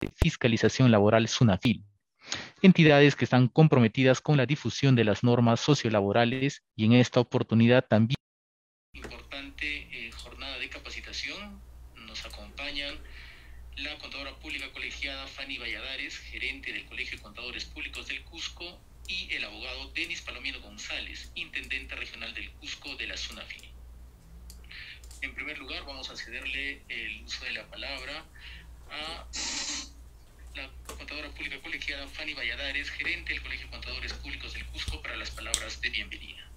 de Fiscalización Laboral SUNAFIL, entidades que están comprometidas con la difusión de las normas sociolaborales y en esta oportunidad también importante jornada de capacitación. Nos acompañan la contadora pública colegiada Fanny Valladares, gerente del Colegio de Contadores Públicos del Cusco, y el abogado Denis Palomino González, intendente regional del Cusco de la SUNAFIL. En primer lugar, vamos a cederle el uso de la palabra a la contadora pública colegiada Fanny Valladares, gerente del Colegio de Contadores Públicos del Cusco, para las palabras de bienvenida.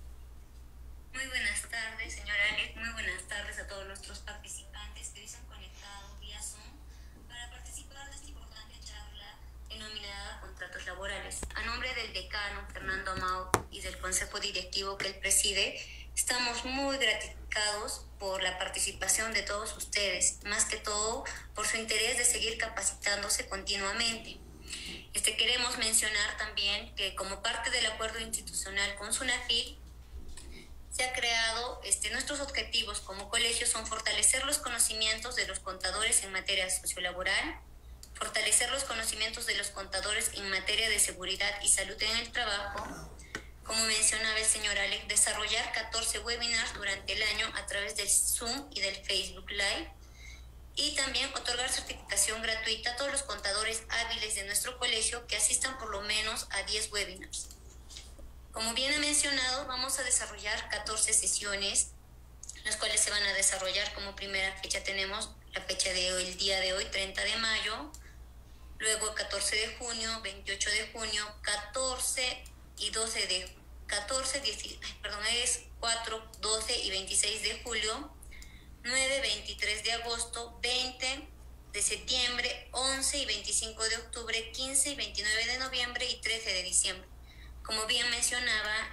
Muy buenas tardes, señora Alex. Muy buenas tardes a todos nuestros participantes que hoy se han conectado vía Zoom para participar de esta importante charla denominada Contratos Laborales. A nombre del decano Fernando Amao y del consejo directivo que él preside, estamos muy gratificados por la participación de todos ustedes, más que todo por su interés de seguir capacitándose continuamente. Queremos mencionar también que como parte del acuerdo institucional con SUNAFIL, se ha creado, nuestros objetivos como colegio son fortalecer los conocimientos de los contadores en materia sociolaboral, fortalecer los conocimientos de los contadores en materia de seguridad y salud en el trabajo, como mencionaba el señor Alex, desarrollar 14 webinars durante el año a través del Zoom y del Facebook Live, y también otorgar certificación gratuita a todos los contadores hábiles de nuestro colegio que asistan por lo menos a 10 webinars. Como bien he mencionado, vamos a desarrollar 14 sesiones, las cuales se van a desarrollar como primera fecha. Tenemos la fecha de hoy, el día de hoy, 30 de mayo, luego 14 de junio, 28 de junio, 14 y 12 de 4, 12 y 26 de julio, 9, 23 de agosto, 20 de septiembre, 11 y 25 de octubre, 15 y 29 de noviembre y 13 de diciembre. Como bien mencionaba,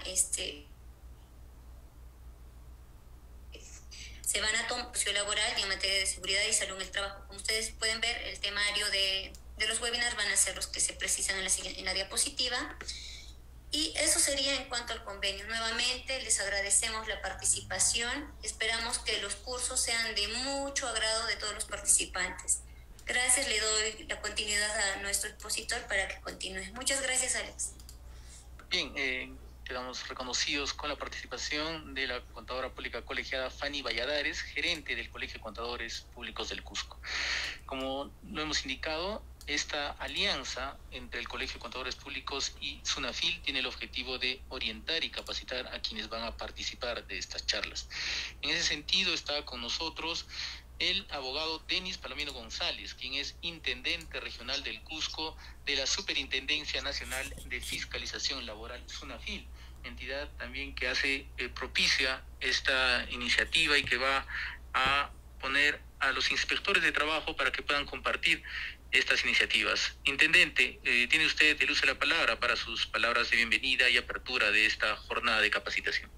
se van a tomar laboral y en materia de seguridad y salud en el trabajo. Como ustedes pueden ver, el temario de los webinars van a ser los que se precisan en la diapositiva. Y eso sería en cuanto al convenio. Nuevamente les agradecemos la participación. Esperamos que los cursos sean de mucho agrado de todos los participantes. Gracias, le doy la continuidad a nuestro expositor para que continúe. Muchas gracias, Alex. Bien, quedamos reconocidos con la participación de la contadora pública colegiada Fanny Valladares, gerente del Colegio de Contadores Públicos del Cusco. Como lo hemos indicado, esta alianza entre el Colegio de Contadores Públicos y SUNAFIL tiene el objetivo de orientar y capacitar a quienes van a participar de estas charlas. En ese sentido está con nosotros el abogado Denis Palomino González, quien es intendente regional del Cusco de la Superintendencia Nacional de Fiscalización Laboral SUNAFIL, entidad también que hace propicia esta iniciativa y que va a poner a los inspectores de trabajo para que puedan compartir estas iniciativas. Intendente, tiene usted el uso de la palabra para sus palabras de bienvenida y apertura de esta jornada de capacitación.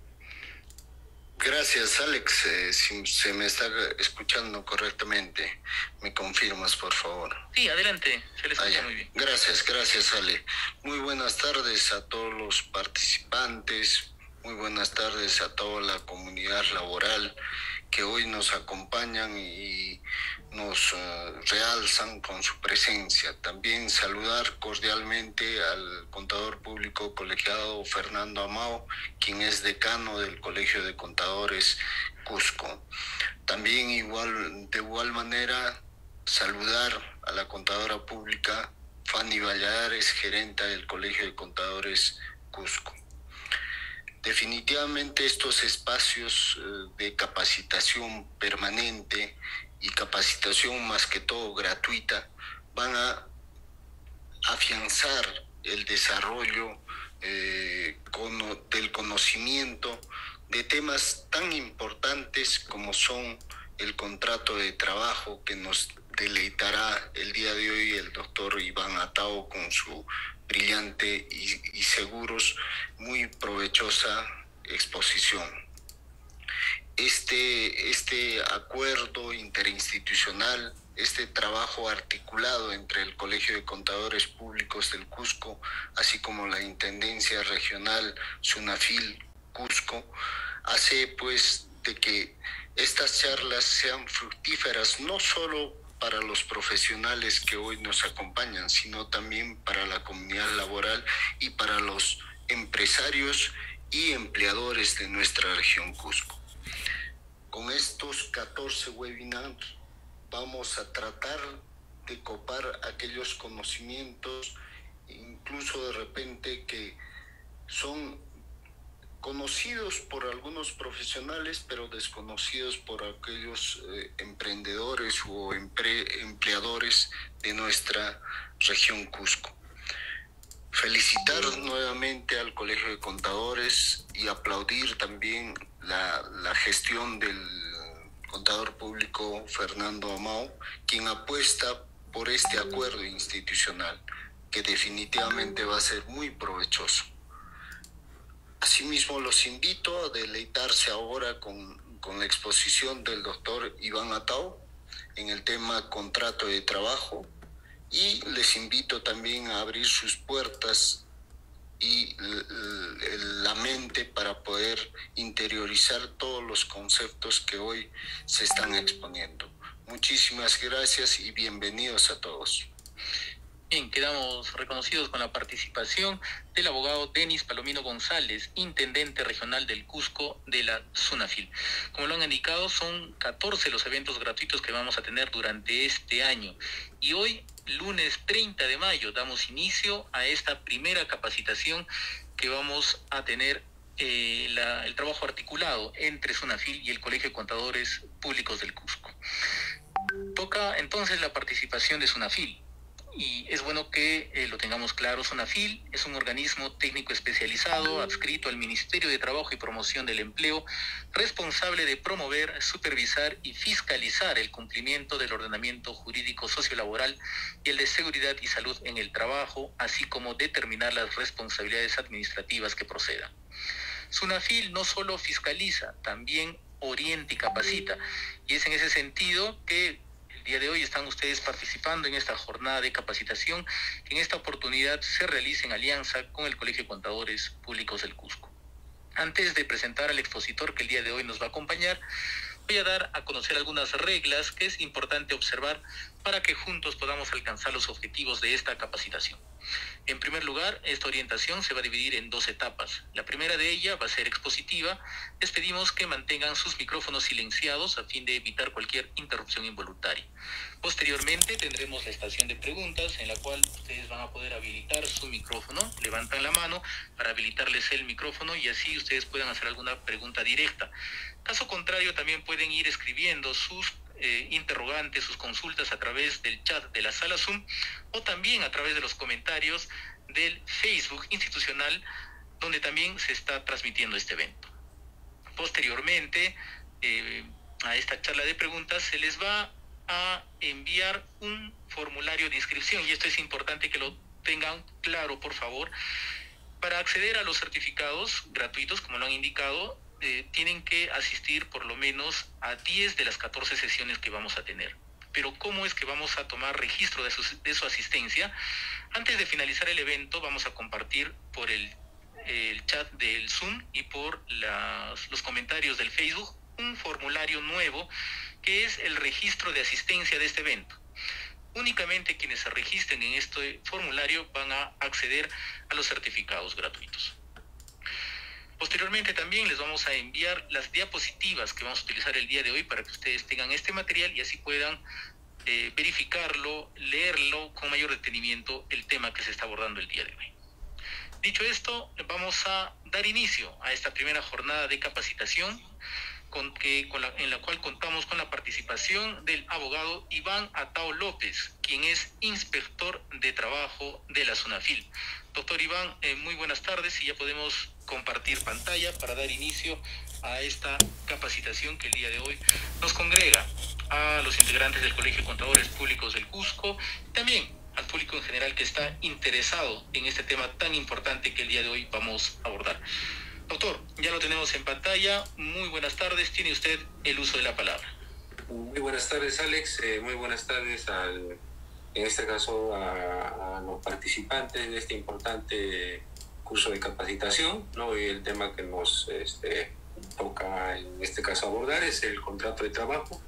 Gracias, Alex. Si se me está escuchando correctamente, ¿me confirmas, por favor? Sí, adelante, se le escucha muy bien. Gracias, Ale. Muy buenas tardes a todos los participantes, muy buenas tardes a toda la comunidad laboral que hoy nos acompañan y nos realzan con su presencia. También saludar cordialmente al contador público colegiado Fernando Amao, quien es decano del Colegio de Contadores Cusco. También de igual manera saludar a la contadora pública Fanny Valladares, gerenta del Colegio de Contadores Cusco. Definitivamente estos espacios de capacitación permanente y capacitación más que todo gratuita van a afianzar el desarrollo del conocimiento de temas tan importantes como son el contrato de trabajo, que nos deleitará el día de hoy el doctor Iván Atao con su brillante y seguros muy provechosa exposición. Este acuerdo interinstitucional, este trabajo articulado entre el Colegio de Contadores Públicos del Cusco, así como la Intendencia Regional SUNAFIL Cusco, hace pues de que estas charlas sean fructíferas no solo para los profesionales que hoy nos acompañan, sino también para la comunidad laboral y para los empresarios y empleadores de nuestra región Cusco. Con estos 14 webinars vamos a tratar de copar aquellos conocimientos, incluso de repente que son conocidos por algunos profesionales, pero desconocidos por aquellos emprendedores o empleadores de nuestra región Cusco. Felicitar nuevamente al Colegio de Contadores y aplaudir también la gestión del contador público Fernando Amao, quien apuesta por este acuerdo institucional, que definitivamente va a ser muy provechoso. Asimismo, los invito a deleitarse ahora con la exposición del doctor Iván Atao en el tema contrato de trabajo, y les invito también a abrir sus puertas y la mente para poder interiorizar todos los conceptos que hoy se están exponiendo. Muchísimas gracias y bienvenidos a todos. Bien, quedamos reconocidos con la participación del abogado Denis Palomino González, intendente regional del Cusco de la SUNAFIL. Como lo han indicado, son 14 los eventos gratuitos que vamos a tener durante este año. Y hoy, lunes 30 de mayo, damos inicio a esta primera capacitación que vamos a tener el trabajo articulado entre SUNAFIL y el Colegio de Contadores Públicos del Cusco. Toca entonces la participación de SUNAFIL. Y es bueno que lo tengamos claro. SUNAFIL es un organismo técnico especializado adscrito al Ministerio de Trabajo y Promoción del Empleo, responsable de promover, supervisar y fiscalizar el cumplimiento del ordenamiento jurídico sociolaboral y el de seguridad y salud en el trabajo, así como determinar las responsabilidades administrativas que procedan. SUNAFIL no solo fiscaliza, también orienta y capacita. Y es en ese sentido que el día de hoy están ustedes participando en esta jornada de capacitación, que en esta oportunidad se realiza en alianza con el Colegio de Contadores Públicos del Cusco. Antes de presentar al expositor que el día de hoy nos va a acompañar, voy a dar a conocer algunas reglas que es importante observar para que juntos podamos alcanzar los objetivos de esta capacitación. En primer lugar, esta orientación se va a dividir en 2 etapas. La primera de ellas va a ser expositiva. Les pedimos que mantengan sus micrófonos silenciados a fin de evitar cualquier interrupción involuntaria. Posteriormente tendremos la estación de preguntas, en la cual ustedes van a poder habilitar su micrófono, levantan la mano para habilitarles el micrófono y así ustedes puedan hacer alguna pregunta directa. Caso contrario, también pueden ir escribiendo sus interrogantes, sus consultas a través del chat de la sala Zoom o también a través de los comentarios del Facebook institucional, donde también se está transmitiendo este evento. Posteriormente a esta charla de preguntas se les va a enviar un formulario de inscripción, y esto es importante que lo tengan claro, por favor. Para acceder a los certificados gratuitos, como lo han indicado, tienen que asistir por lo menos a 10 de las 14 sesiones que vamos a tener. Pero ¿cómo es que vamos a tomar registro de su asistencia? Antes de finalizar el evento vamos a compartir por el chat del Zoom y por los comentarios del Facebook un formulario nuevo que es el registro de asistencia de este evento. Únicamente quienes se registren en este formulario van a acceder a los certificados gratuitos. Posteriormente también les vamos a enviar las diapositivas que vamos a utilizar el día de hoy para que ustedes tengan este material y así puedan verificarlo, leerlo con mayor detenimiento el tema que se está abordando el día de hoy. Dicho esto, vamos a dar inicio a esta primera jornada de capacitación en la cual contamos con la participación del abogado Iván Atao López, quien es inspector de trabajo de la SUNAFIL. Doctor Iván, muy buenas tardes, y ya podemos compartir pantalla para dar inicio a esta capacitación que el día de hoy nos congrega a los integrantes del Colegio de Contadores Públicos del Cusco, también al público en general que está interesado en este tema tan importante que el día de hoy vamos a abordar. Doctor, ya lo tenemos en pantalla. Muy buenas tardes. Tiene usted el uso de la palabra. Muy buenas tardes, Alex. Muy buenas tardes en este caso a los participantes de este importante curso de capacitación, ¿no? Y el tema que nos toca en este caso abordar es el contrato de trabajo,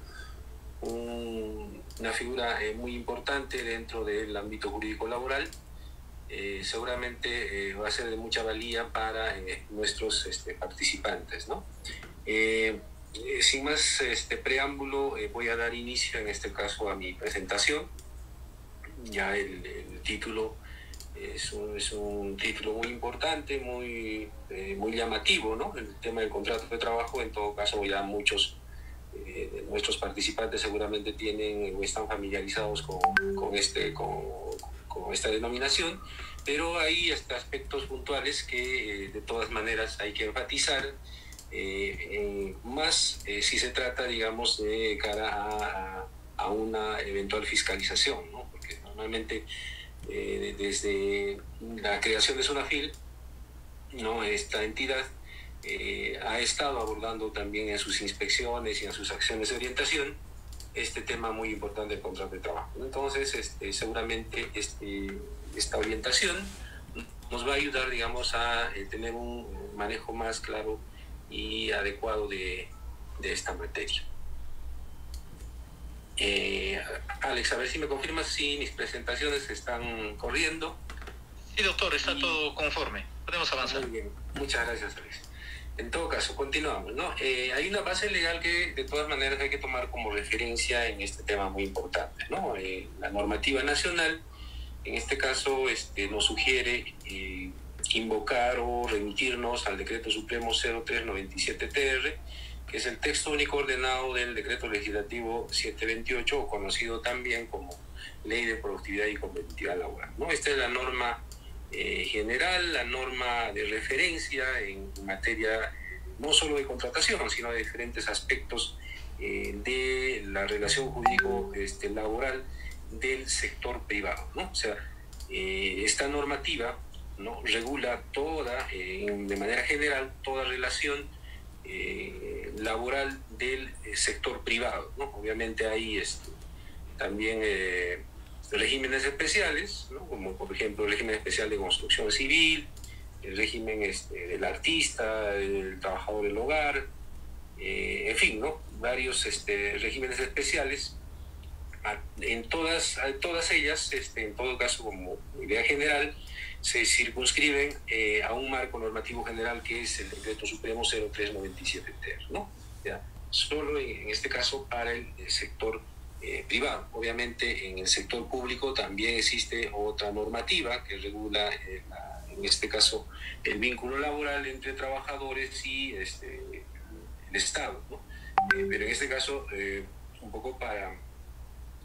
un una figura muy importante dentro del ámbito jurídico laboral. Seguramente va a ser de mucha valía para nuestros participantes, ¿no? Sin más preámbulo, voy a dar inicio en este caso a mi presentación. Ya el título es un título muy importante, muy llamativo, ¿no? El tema del contrato de trabajo. En todo caso, ya muchos de nuestros participantes seguramente tienen o están familiarizados con esta denominación, pero hay aspectos puntuales que de todas maneras hay que enfatizar, más si se trata, digamos, de cara a una eventual fiscalización, ¿no? Porque normalmente desde la creación de Sunafil, ¿no?, esta entidad ha estado abordando también en sus inspecciones y en sus acciones de orientación este tema muy importante del contrato de trabajo. Entonces, seguramente esta orientación nos va a ayudar, digamos, a tener un manejo más claro y adecuado de esta materia. Alex, a ver si me confirmas si mis presentaciones están corriendo. Sí, doctor, está todo conforme. Podemos avanzar. Muy bien, muchas gracias, Alex. En todo caso, continuamos, ¿no? Hay una base legal que de todas maneras hay que tomar como referencia en este tema muy importante, ¿no? La normativa nacional, en este caso, nos sugiere invocar o remitirnos al Decreto Supremo 0397-TR, que es el texto único ordenado del Decreto Legislativo 728, o conocido también como Ley de Productividad y Competitividad Laboral, ¿no? Esta es la norma general, la norma de referencia en materia no solo de contratación, sino de diferentes aspectos de la relación jurídico laboral del sector privado, ¿no? O sea, esta normativa, ¿no?, regula toda, de manera general, toda relación laboral del sector privado, ¿no? Obviamente hay también regímenes especiales, ¿no?, como por ejemplo el régimen especial de construcción civil, el régimen del artista, del trabajador del hogar, en fin, ¿no?, varios regímenes especiales. En todas ellas, en todo caso, como idea general, se circunscriben a un marco normativo general que es el Decreto Supremo 0397-TR, ¿no? ¿Ya? Solo en este caso para el sector privado. Obviamente en el sector público también existe otra normativa que regula, en este caso, el vínculo laboral entre trabajadores y el Estado, ¿no? Pero en este caso, un poco para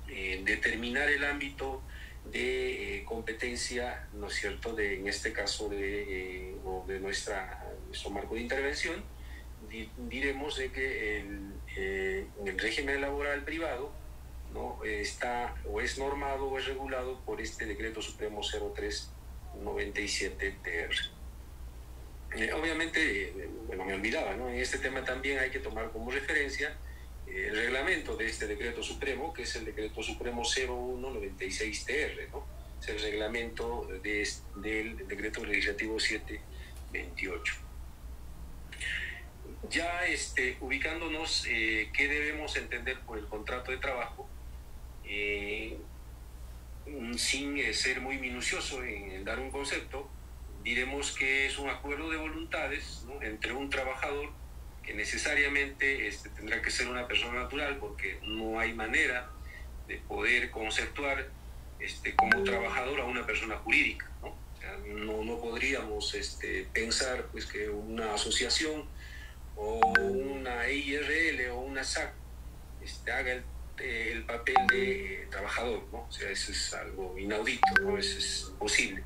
determinar el ámbito de competencia, ¿no es cierto?, en este caso de nuestro marco de intervención, diremos de que en el régimen laboral privado, ¿no?, está o es normado o es regulado por este Decreto Supremo 0397-TR. Obviamente, bueno, me olvidaba, ¿no?, en este tema también hay que tomar como referencia el reglamento de este Decreto Supremo, que es el Decreto Supremo 0196-TR, ¿no? Es el reglamento del Decreto Legislativo 728. Ya ubicándonos, ¿qué debemos entender por el contrato de trabajo? Sin ser muy minucioso en dar un concepto, diremos que es un acuerdo de voluntades, ¿no?, entre un trabajador que necesariamente tendrá que ser una persona natural, porque no hay manera de poder conceptuar como trabajador a una persona jurídica, ¿no? O sea, no podríamos pensar pues que una asociación o una IRL o una SAC haga el papel de trabajador, ¿no? O sea, eso es algo inaudito, ¿no? Eso es imposible.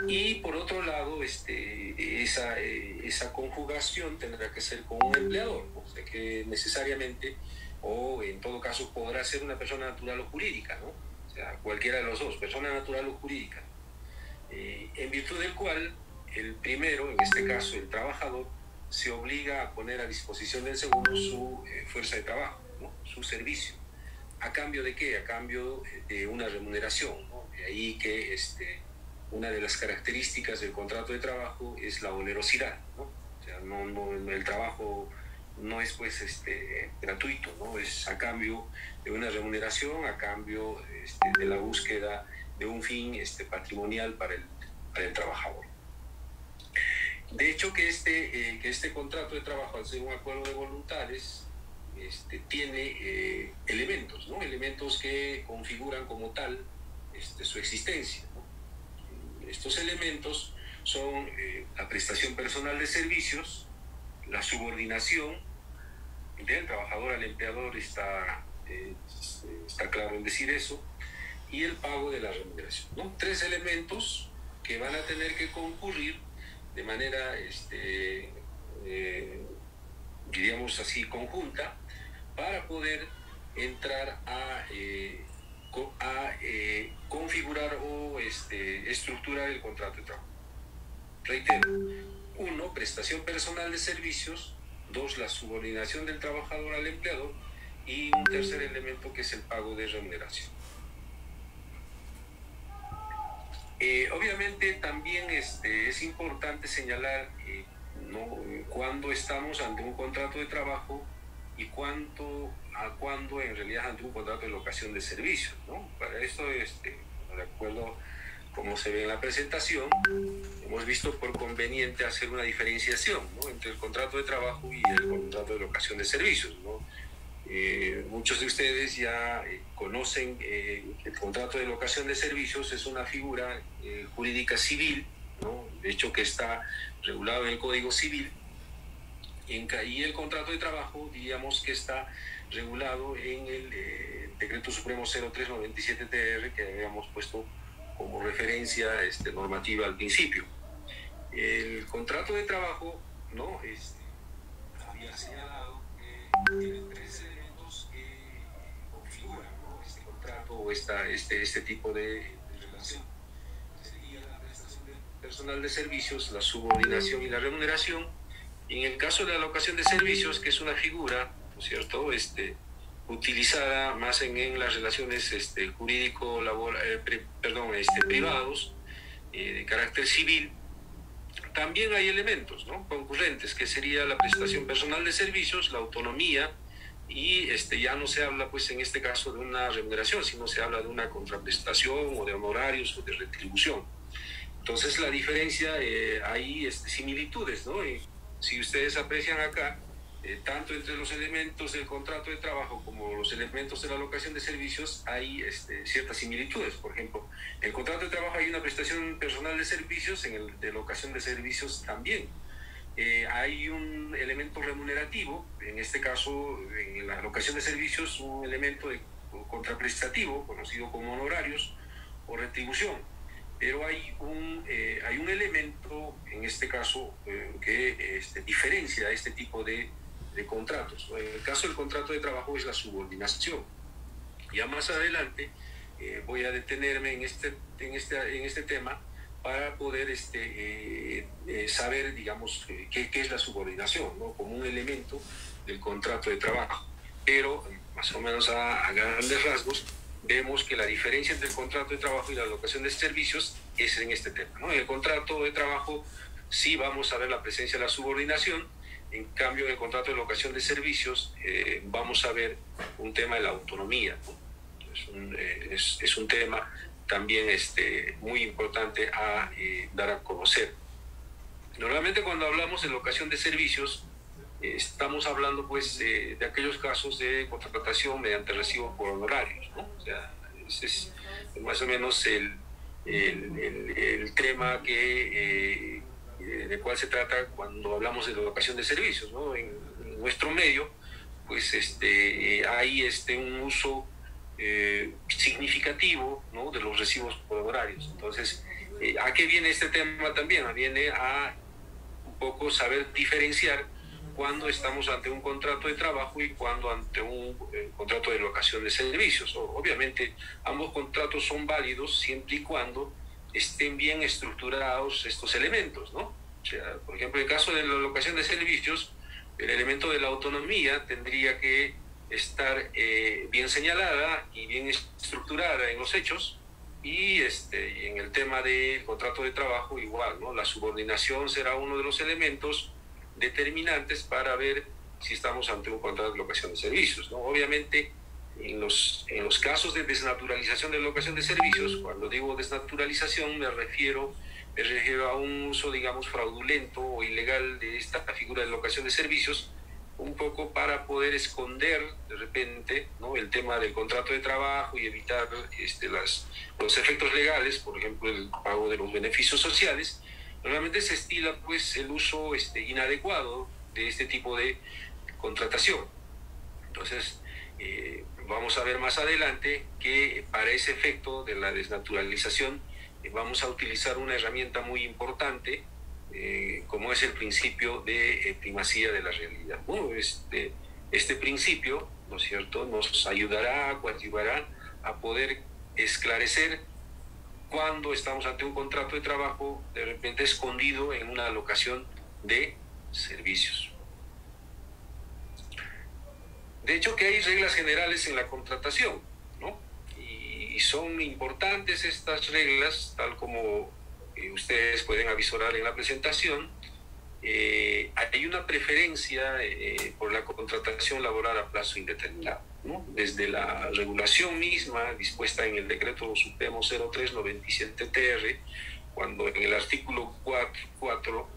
Y por otro lado, esa conjugación tendrá que ser con un empleador, ¿no? O sea, que necesariamente, o en todo caso, podrá ser una persona natural o jurídica, ¿no? O sea, cualquiera de los dos, persona natural o jurídica, en virtud del cual el primero, en este caso el trabajador, se obliga a poner a disposición del segundo su fuerza de trabajo, ¿no?, su servicio. ¿A cambio de qué? A cambio de una remuneración, ¿no? De ahí que una de las características del contrato de trabajo es la onerosidad, ¿no? O sea, el trabajo no es pues gratuito, ¿no? Es a cambio de una remuneración, a cambio de la búsqueda de un fin patrimonial para el trabajador. De hecho, que este contrato de trabajo, al ser un acuerdo de voluntades, tiene elementos, ¿no? Elementos que configuran como tal su existencia, ¿no? Estos elementos son la prestación personal de servicios, la subordinación del trabajador al empleador, está claro en decir eso, y el pago de la remuneración, ¿no? Tres elementos que van a tener que concurrir de manera, diríamos así, conjunta, para poder entrar a configurar o estructurar el contrato de trabajo. Reitero, 1, prestación personal de servicios; 2, la subordinación del trabajador al empleador; y un tercer elemento que es el pago de remuneración. Obviamente también es importante señalar cuando estamos ante un contrato de trabajo y cuando en realidad ante un contrato de locación de servicios, ¿no? Para esto, de acuerdo como se ve en la presentación, hemos visto por conveniente hacer una diferenciación, ¿no?, entre el contrato de trabajo y el contrato de locación de servicios, ¿no? Muchos de ustedes ya conocen que el contrato de locación de servicios es una figura jurídica civil, ¿no? De hecho, que está regulado en el Código Civil, y el contrato de trabajo, diríamos que está regulado en el Decreto Supremo 0397-TR, que habíamos puesto como referencia normativa al principio. El contrato de trabajo, ¿no?, había señalado que tiene tres elementos que configuran, ¿no?, este contrato o este tipo de relación. Sería la prestación personal de servicios, la subordinación y la remuneración. Y en el caso de la locación de servicios, que es una figura, ¿no es cierto?, utilizada más en las relaciones privados, de carácter civil, también hay elementos, ¿no?, concurrentes, que sería la prestación personal de servicios, la autonomía, y ya no se habla, pues, en este caso de una remuneración, sino se habla de una contraprestación o de honorarios o de retribución. Entonces, la diferencia, hay similitudes, ¿no? Si ustedes aprecian acá, tanto entre los elementos del contrato de trabajo como los elementos de la locación de servicios, hay ciertas similitudes. Por ejemplo, en el contrato de trabajo hay una prestación personal de servicios, en el de locación de servicios también. Hay un elemento remunerativo, en este caso, en la locación de servicios, un elemento contraprestativo, conocido como honorarios o retribución. Pero hay un elemento, en este caso, que diferencia este tipo de contratos. En el caso del contrato de trabajo es la subordinación. Ya más adelante voy a detenerme en este tema para poder saber, digamos, qué es la subordinación, ¿no?, como un elemento del contrato de trabajo. Pero, más o menos a grandes rasgos, vemos que la diferencia entre el contrato de trabajo y la locación de servicios es en este tema, ¿no? En el contrato de trabajo sí vamos a ver la presencia de la subordinación. En cambio, en el contrato de locación de servicios vamos a ver un tema de la autonomía, ¿no? Es un tema también muy importante a dar a conocer. Normalmente, cuando hablamos de locación de servicios, estamos hablando, pues, de aquellos casos de contratación mediante recibo por honorarios, ¿no? O sea, ese es más o menos el tema del cual se trata cuando hablamos de locación de servicios, ¿no? En nuestro medio, pues, hay un uso significativo, ¿no?, de los recibos por honorarios. Entonces, ¿a qué viene este tema también? Viene a un poco saber diferenciar cuando estamos ante un contrato de trabajo y cuando ante un contrato de locación de servicios. Obviamente, ambos contratos son válidos siempre y cuando estén bien estructurados estos elementos, ¿no? O sea, por ejemplo, en el caso de la locación de servicios, el elemento de la autonomía tendría que estar bien señalada y bien estructurada en los hechos, y en el tema del contrato de trabajo igual, ¿no? La subordinación será uno de los elementos determinantes para ver si estamos ante un contrato de locación de servicios, ¿no? Obviamente, en los casos de desnaturalización de locación de servicios, cuando digo desnaturalización me refiero a un uso, digamos, fraudulento o ilegal de esta figura de locación de servicios, un poco para poder esconder de repente, ¿no?, el tema del contrato de trabajo y evitar los efectos legales, por ejemplo, el pago de los beneficios sociales. Normalmente se estila pues el uso inadecuado de este tipo de contratación. Entonces, vamos a ver más adelante que para ese efecto de la desnaturalización vamos a utilizar una herramienta muy importante, como es el principio de primacía de la realidad. Bueno, este principio, ¿no es cierto?, nos ayudará, coadyuvará a poder esclarecer cuando estamos ante un contrato de trabajo de repente escondido en una locación de servicios. De hecho, que hay reglas generales en la contratación, ¿no? Y son importantes estas reglas, tal como ustedes pueden avisorar en la presentación. Hay una preferencia por la contratación laboral a plazo indeterminado, ¿no? Desde la regulación misma dispuesta en el Decreto Supremo 0397-TR, cuando en el artículo 4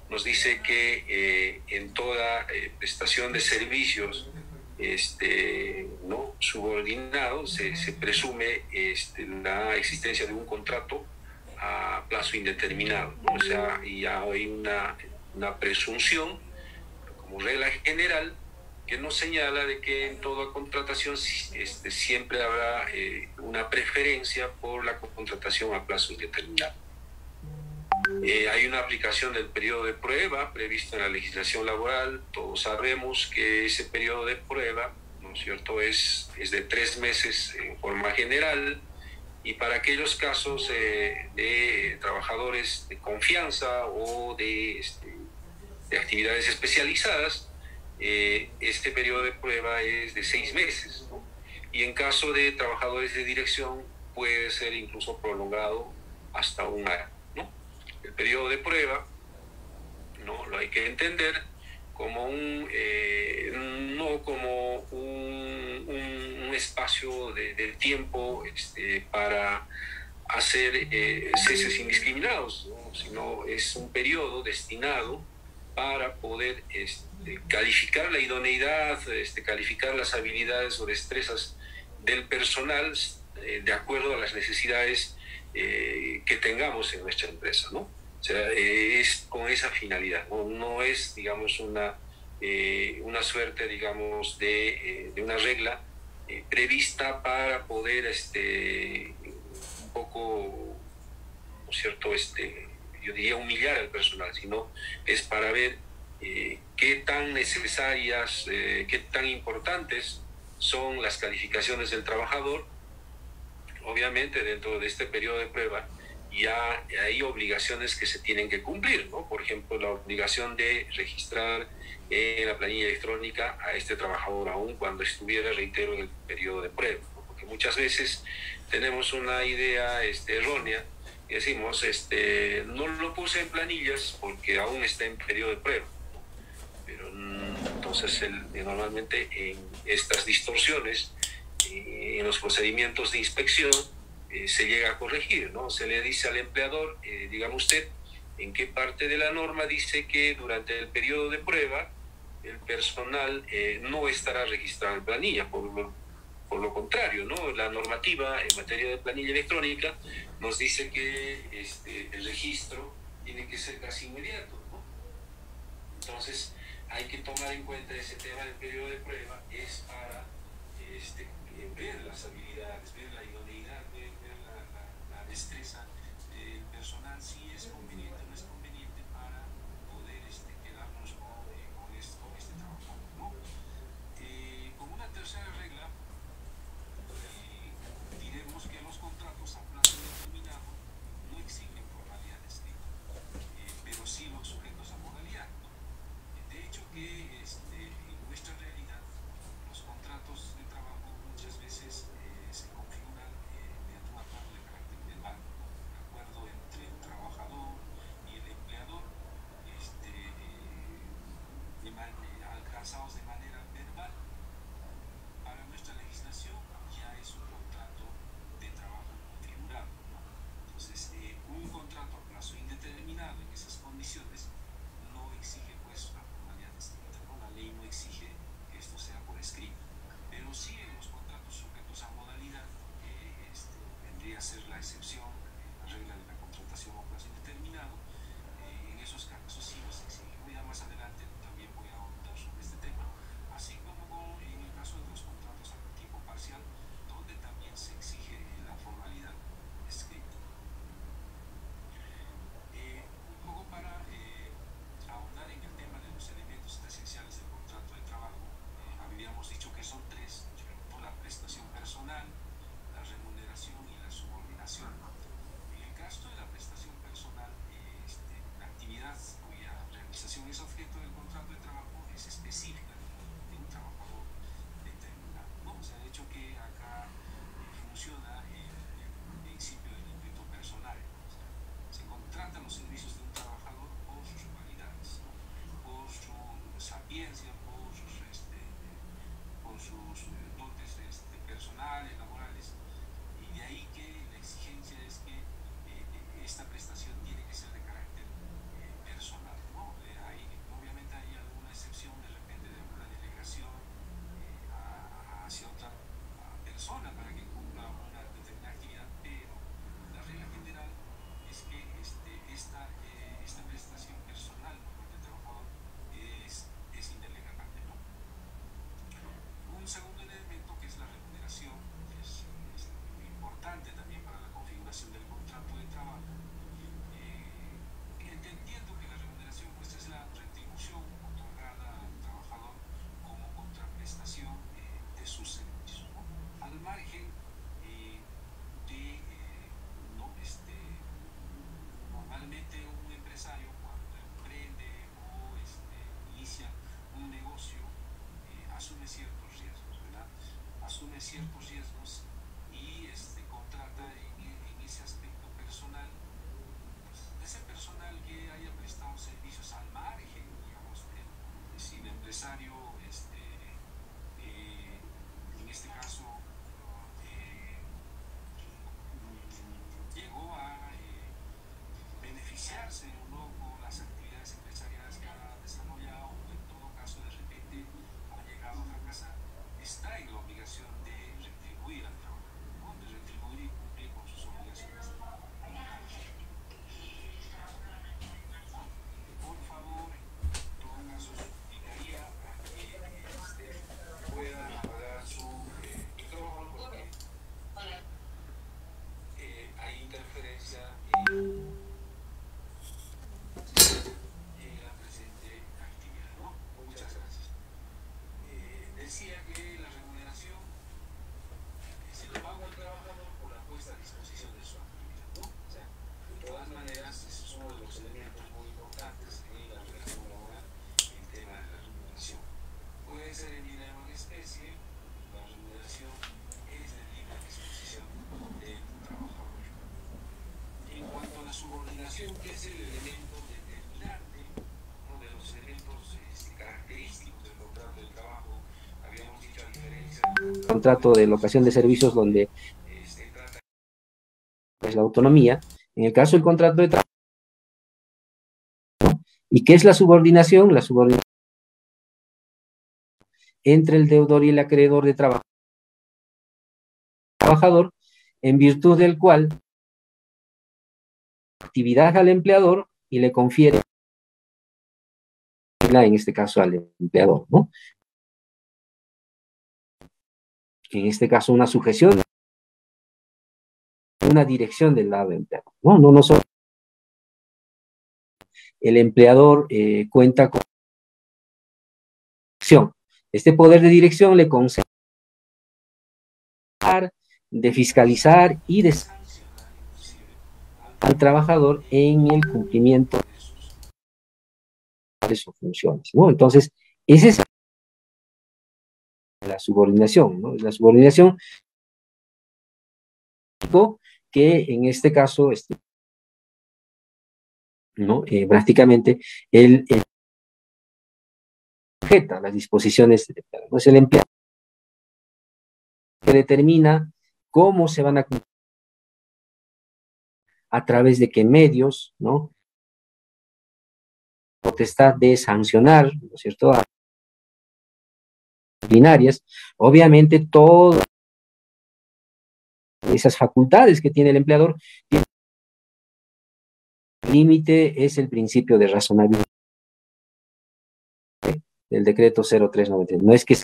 nos dice que en toda prestación de servicios no subordinado se presume la existencia de un contrato a plazo indeterminado, ¿no? O sea, ya hay una presunción como regla general que nos señala de que en toda contratación siempre habrá una preferencia por la contratación a plazo indeterminado. Hay una aplicación del periodo de prueba previsto en la legislación laboral. Todos sabemos que ese periodo de prueba, ¿no es cierto?, es de 3 meses en forma general, y para aquellos casos de trabajadores de confianza o de actividades especializadas, este periodo de prueba es de 6 meses, ¿no? Y en caso de trabajadores de dirección puede ser incluso prolongado hasta 1 año, ¿no? El periodo de prueba, ¿no?, lo hay que entender como no como un espacio de tiempo para hacer ceses indiscriminados, ¿no?, sino es un periodo destinado para poder calificar la idoneidad, calificar las habilidades o destrezas del personal de acuerdo a las necesidades que tengamos en nuestra empresa, ¿no? O sea, es con esa finalidad, no es, digamos, una suerte, digamos, de una regla prevista para poder un poco, ¿no es cierto?, yo diría humillar al personal, sino es para ver qué tan necesarias, qué tan importantes son las calificaciones del trabajador. Obviamente, dentro de este periodo de prueba ya hay obligaciones que se tienen que cumplir, ¿no? Por ejemplo, la obligación de registrar en la planilla electrónica a este trabajador aún cuando estuviera, reitero, en el periodo de prueba, ¿no? Porque muchas veces tenemos una idea errónea y decimos, no lo puse en planillas porque aún está en periodo de prueba, ¿no? Pero entonces normalmente en estas distorsiones en los procedimientos de inspección se llega a corregir, ¿no? Se le dice al empleador, dígame usted, en qué parte de la norma dice que durante el periodo de prueba el personal no estará registrado en planilla. Por lo contrario, ¿no?, la normativa en materia de planilla electrónica nos dice que el registro tiene que ser casi inmediato, ¿no? Entonces hay que tomar en cuenta ese tema del periodo de prueba, es para ver las habilidades, ver la idoneidad, ver la destreza del personal, si es conveniente o no es conveniente para poder quedarnos con este trabajo, ¿no? Como una tercera regla, diremos que los contratos a plazo determinado no exigen formalidad escrita, pero sí los sujetos a modalidad, ¿no? De hecho que en nuestra realidad los contratos de trabajo muchas veces se configuran mediante un acuerdo de carácter verbal, ¿no? Un acuerdo entre el trabajador y el empleador, alcanzados de asume ciertos riesgos y contrata en ese aspecto personal, pues, ese personal que haya prestado servicios al margen, digamos, si el empresario, en este caso, llegó a beneficiarse o no con las actividades empresariales que ha desarrollado, o en todo caso de repente ha llegado a fracasar, está en la obligación de retribuir al trabajador, ¿no? De retribuir y cumplir con sus obligaciones. Por favor, en todo caso, suplicaría a que puedan apagar su micrófono porque hay interferencia en la presente actividad, ¿no? Muchas gracias. Decía que la remuneración se lo paga al trabajador por la puesta a disposición de su actividad, ¿no? O sea, de todas maneras, ese es uno de los elementos muy importantes en la relación laboral, el tema de la remuneración. Puede ser en dinero en especie, la remuneración es de libre disposición del trabajador. En cuanto a la subordinación, que es el elemento determinante, uno de los elementos característicos del contrato de trabajo, habíamos dicho a diferencia del contrato de locación de servicios donde trata es la autonomía. En el caso del contrato de trabajo, ¿y qué es la subordinación? La subordinación entre el deudor y el acreedor de trabajador, en virtud del cual actividad al empleador y le confiere, en este caso al empleador, ¿no? En este caso una sujeción, una dirección del lado del empleador, ¿no? No solo el empleador cuenta con dirección. Este poder de dirección le concede de fiscalizar y de al trabajador en el cumplimiento de sus funciones, ¿no? Entonces, esa es la subordinación, ¿no? La subordinación que en este caso, ¿no? Prácticamente el sujeta las disposiciones del empleado, ¿no? Es el empleado que determina cómo se van a cumplir, a través de qué medios, ¿no? Potestad de sancionar, ¿no es cierto?, a disciplinarias, obviamente todas esas facultades que tiene el empleador, el límite es el principio de razonabilidad del decreto 0390. No es que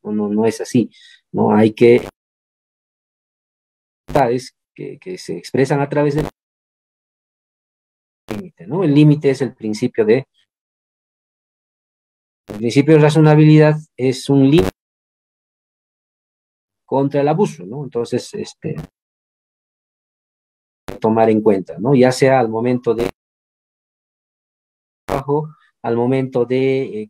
no es así, no hay que que se expresan a través del límite, ¿no? El límite es el principio de razonabilidad, es un límite contra el abuso, ¿no? Entonces, tomar en cuenta, ¿no? Ya sea al momento de trabajo, al momento de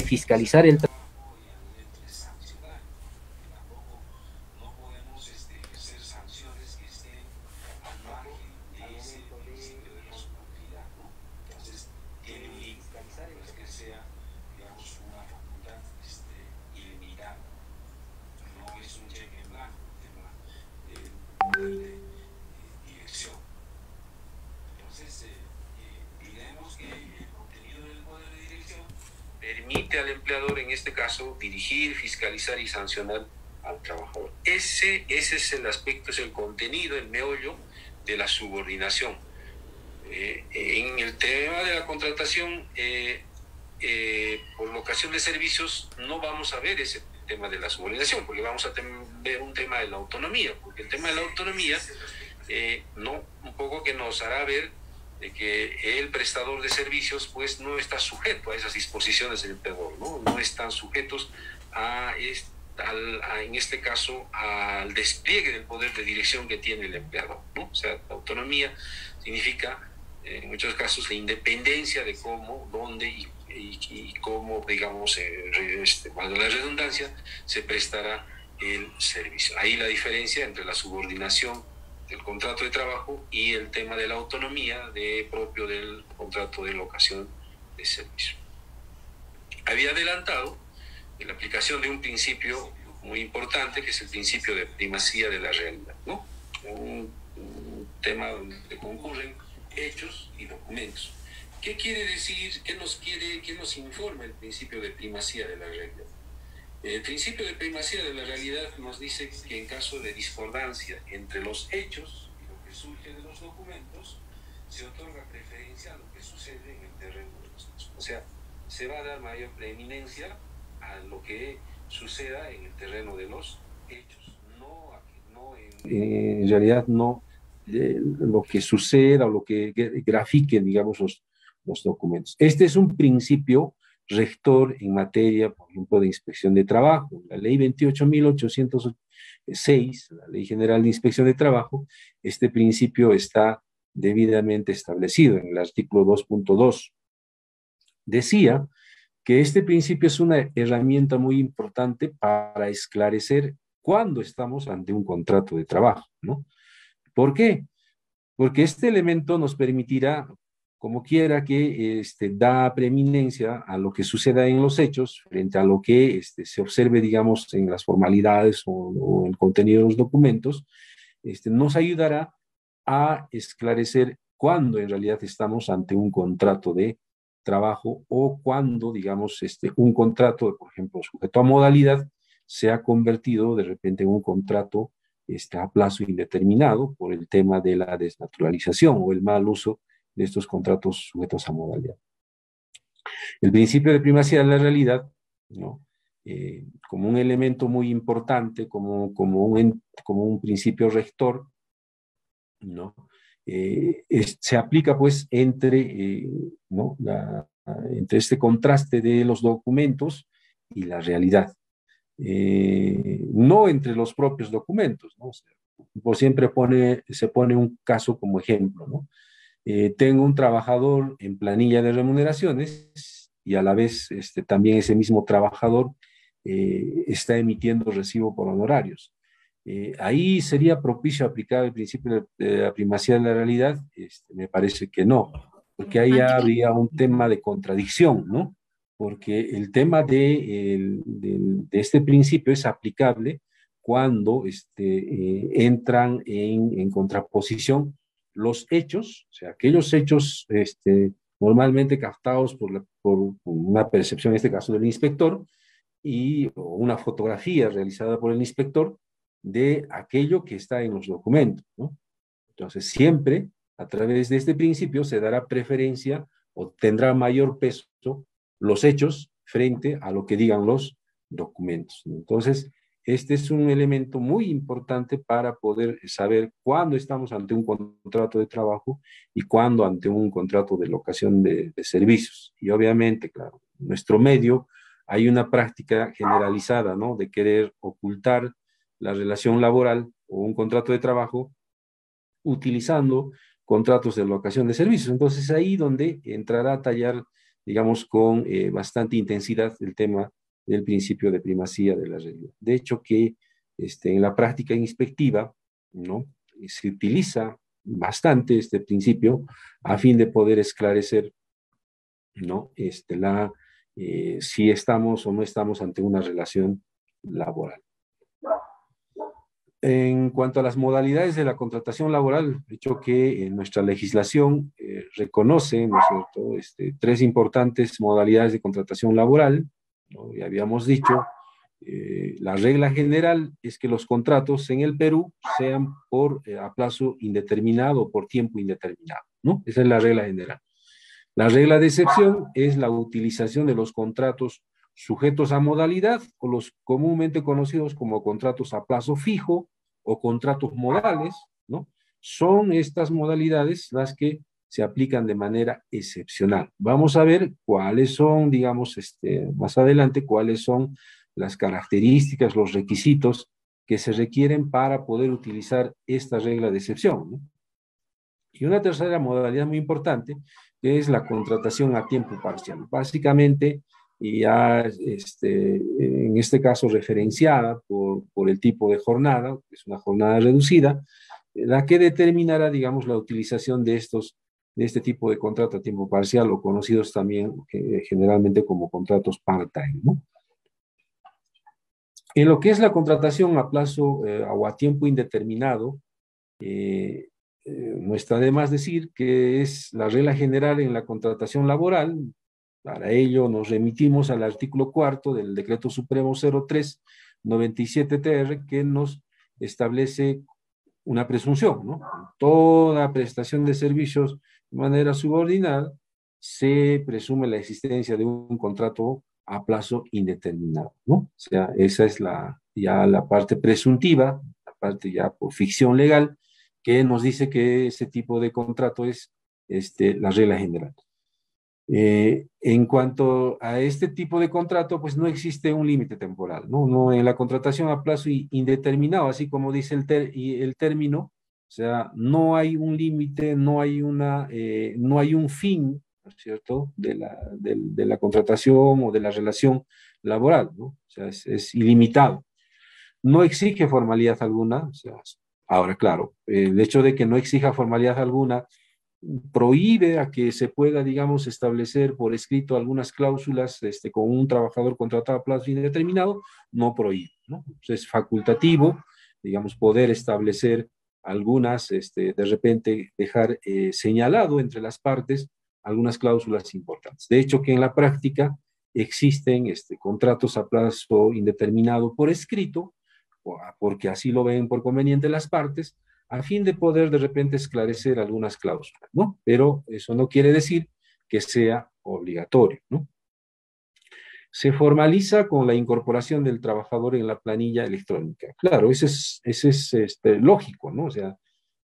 fiscalizar el trabajo. no podemos ejercer sanciones que estén al margen de ese principio de responsabilidad, ¿no? Entonces, tiene un límite, pues que sea, digamos, una facultad ilimitada. No es un cheque en blanco, el tema del poder de dirección. Entonces, diremos que el contenido del poder de dirección permite al empleador, en este caso, dirigir, fiscalizar y sancionar al trabajador. Ese es el aspecto, es el contenido, el meollo de la subordinación. En el tema de la contratación por locación de servicios no vamos a ver ese tema de la subordinación, porque vamos a ver un tema de la autonomía, porque el tema de la autonomía un poco que nos hará ver de que el prestador de servicios pues no está sujeto a esas disposiciones del empleador, no están sujetos en este caso al despliegue del poder de dirección que tiene el empleador, ¿no? O sea, la autonomía significa en muchos casos la independencia de cómo, dónde y y cómo, digamos, valga la redundancia, se prestará el servicio. Ahí la diferencia entre la subordinación del contrato de trabajo y el tema de la autonomía propio del contrato de locación de servicio. Había adelantado la aplicación de un principio muy importante, que es el principio de primacía de la realidad, ¿no? Un tema donde concurren hechos y documentos. ¿Qué quiere decir? ¿Qué nos informa el principio de primacía de la realidad? El principio de primacía de la realidad nos dice que en caso de discordancia entre los hechos y lo que surge de los documentos, se otorga preferencia a lo que sucede en el terreno de los hechos. O sea, se va a dar mayor preeminencia a lo que suceda en el terreno de los hechos, en realidad no lo que suceda o lo que grafiquen, digamos, los documentos. Este es un principio rector en materia, por ejemplo, de inspección de trabajo. La ley 28.806, la Ley General de Inspección de Trabajo, este principio está debidamente establecido en el artículo 2.2. Decía que este principio es una herramienta muy importante para esclarecer cuándo estamos ante un contrato de trabajo, ¿no? ¿Por qué? Porque este elemento nos permitirá, como quiera, que da preeminencia a lo que suceda en los hechos frente a lo que se observe, digamos, en las formalidades o el contenido de los documentos, nos ayudará a esclarecer cuándo en realidad estamos ante un contrato de trabajo o cuando, digamos, un contrato, por ejemplo, sujeto a modalidad, se ha convertido de repente en un contrato a plazo indeterminado por el tema de la desnaturalización o el mal uso de estos contratos sujetos a modalidad. El principio de primacía de la realidad, ¿no? Como un elemento muy importante, como un principio rector, ¿no? Se aplica pues entre este contraste de los documentos y la realidad. No entre los propios documentos, ¿no? O sea, por siempre se pone un caso como ejemplo, ¿no? Tengo un trabajador en planilla de remuneraciones y a la vez también ese mismo trabajador está emitiendo recibo por honorarios. Ahí sería propicio aplicar el principio de la primacía de la realidad. Me parece que no, porque ahí habría un tema de contradicción, ¿no? Porque el tema de este principio es aplicable cuando entran en contraposición los hechos, o sea, aquellos hechos normalmente captados por una percepción, en este caso del inspector, o una fotografía realizada por el inspector de aquello que está en los documentos, ¿no? Entonces, siempre a través de este principio se dará preferencia o tendrá mayor peso los hechos frente a lo que digan los documentos. Entonces, este es un elemento muy importante para poder saber cuándo estamos ante un contrato de trabajo y cuándo ante un contrato de locación de servicios. Y obviamente, claro, en nuestro medio hay una práctica generalizada, ¿no? De querer ocultar la relación laboral o un contrato de trabajo utilizando contratos de locación de servicios. Entonces, ahí donde entrará a tallar, digamos, con bastante intensidad el tema del principio de primacía de la realidad. De hecho, que en la práctica inspectiva, ¿no? Se utiliza bastante este principio a fin de poder esclarecer, ¿no? Si estamos o no estamos ante una relación laboral. En cuanto a las modalidades de la contratación laboral, he dicho que nuestra legislación reconoce, ¿no es cierto?, tres importantes modalidades de contratación laboral, ¿no? Ya habíamos dicho, la regla general es que los contratos en el Perú sean a plazo indeterminado o por tiempo indeterminado, ¿no? Esa es la regla general. La regla de excepción es la utilización de los contratos sujetos a modalidad o los comúnmente conocidos como contratos a plazo fijo o contratos modales, ¿no? Son estas modalidades las que se aplican de manera excepcional. Vamos a ver cuáles son, digamos, más adelante, cuáles son las características, los requisitos que se requieren para poder utilizar esta regla de excepción, ¿no? Y una tercera modalidad muy importante que es la contratación a tiempo parcial. Básicamente, ya en este caso referenciada por el tipo de jornada, que es una jornada reducida, la que determinará, digamos, la utilización de este tipo de contrato a tiempo parcial, o conocidos también generalmente como contratos part-time, ¿no? En lo que es la contratación a plazo o a tiempo indeterminado, no está de más decir que es la regla general en la contratación laboral. Para ello nos remitimos al artículo 4 del Decreto Supremo 0397-TR, que nos establece una presunción, ¿no? Toda prestación de servicios de manera subordinada se presume la existencia de un contrato a plazo indeterminado, ¿no? O sea, esa es ya la parte presuntiva, la parte ya por ficción legal, que nos dice que ese tipo de contrato es la regla general. En cuanto a este tipo de contrato, pues no existe un límite temporal, ¿no? No, en la contratación a plazo indeterminado, así como dice el término, o sea, no hay un límite, no hay un fin, ¿no es cierto?, de la contratación o de la relación laboral, ¿no? O sea, es ilimitado. No exige formalidad alguna, o sea, ahora, claro, el hecho de que no exija formalidad alguna prohíbe a que se pueda, digamos, establecer por escrito algunas cláusulas con un trabajador contratado a plazo indeterminado, no prohíbe, ¿no? Entonces, es facultativo, digamos, poder establecer algunas, de repente dejar señalado entre las partes algunas cláusulas importantes. De hecho, que en la práctica existen contratos a plazo indeterminado por escrito, porque así lo ven por conveniente las partes, a fin de poder de repente esclarecer algunas cláusulas, ¿no? Pero eso no quiere decir que sea obligatorio, ¿no? Se formaliza con la incorporación del trabajador en la planilla electrónica. Claro, ese es lógico, ¿no? O sea,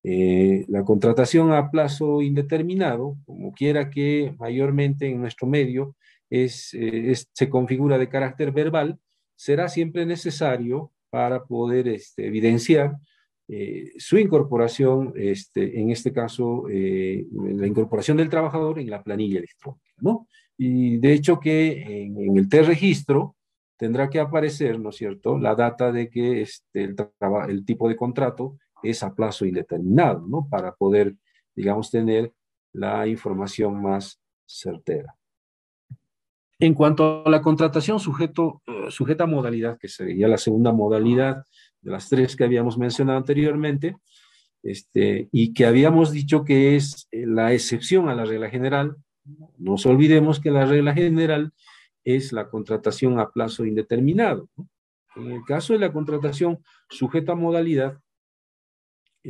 la contratación a plazo indeterminado, como quiera que mayormente en nuestro medio se configura de carácter verbal, será siempre necesario para poder evidenciar su incorporación, en este caso, la incorporación del trabajador en la planilla electrónica, ¿no? Y de hecho que en el T-registro tendrá que aparecer, ¿no es cierto?, la data de que el tipo de contrato es a plazo indeterminado, ¿no? Para poder, digamos, tener la información más certera. En cuanto a la contratación sujeta a modalidad, que sería la segunda modalidad de las tres que habíamos mencionado anteriormente, y que habíamos dicho que es la excepción a la regla general. No nos olvidemos que la regla general es la contratación a plazo indeterminado, ¿no? En el caso de la contratación sujeta a modalidad,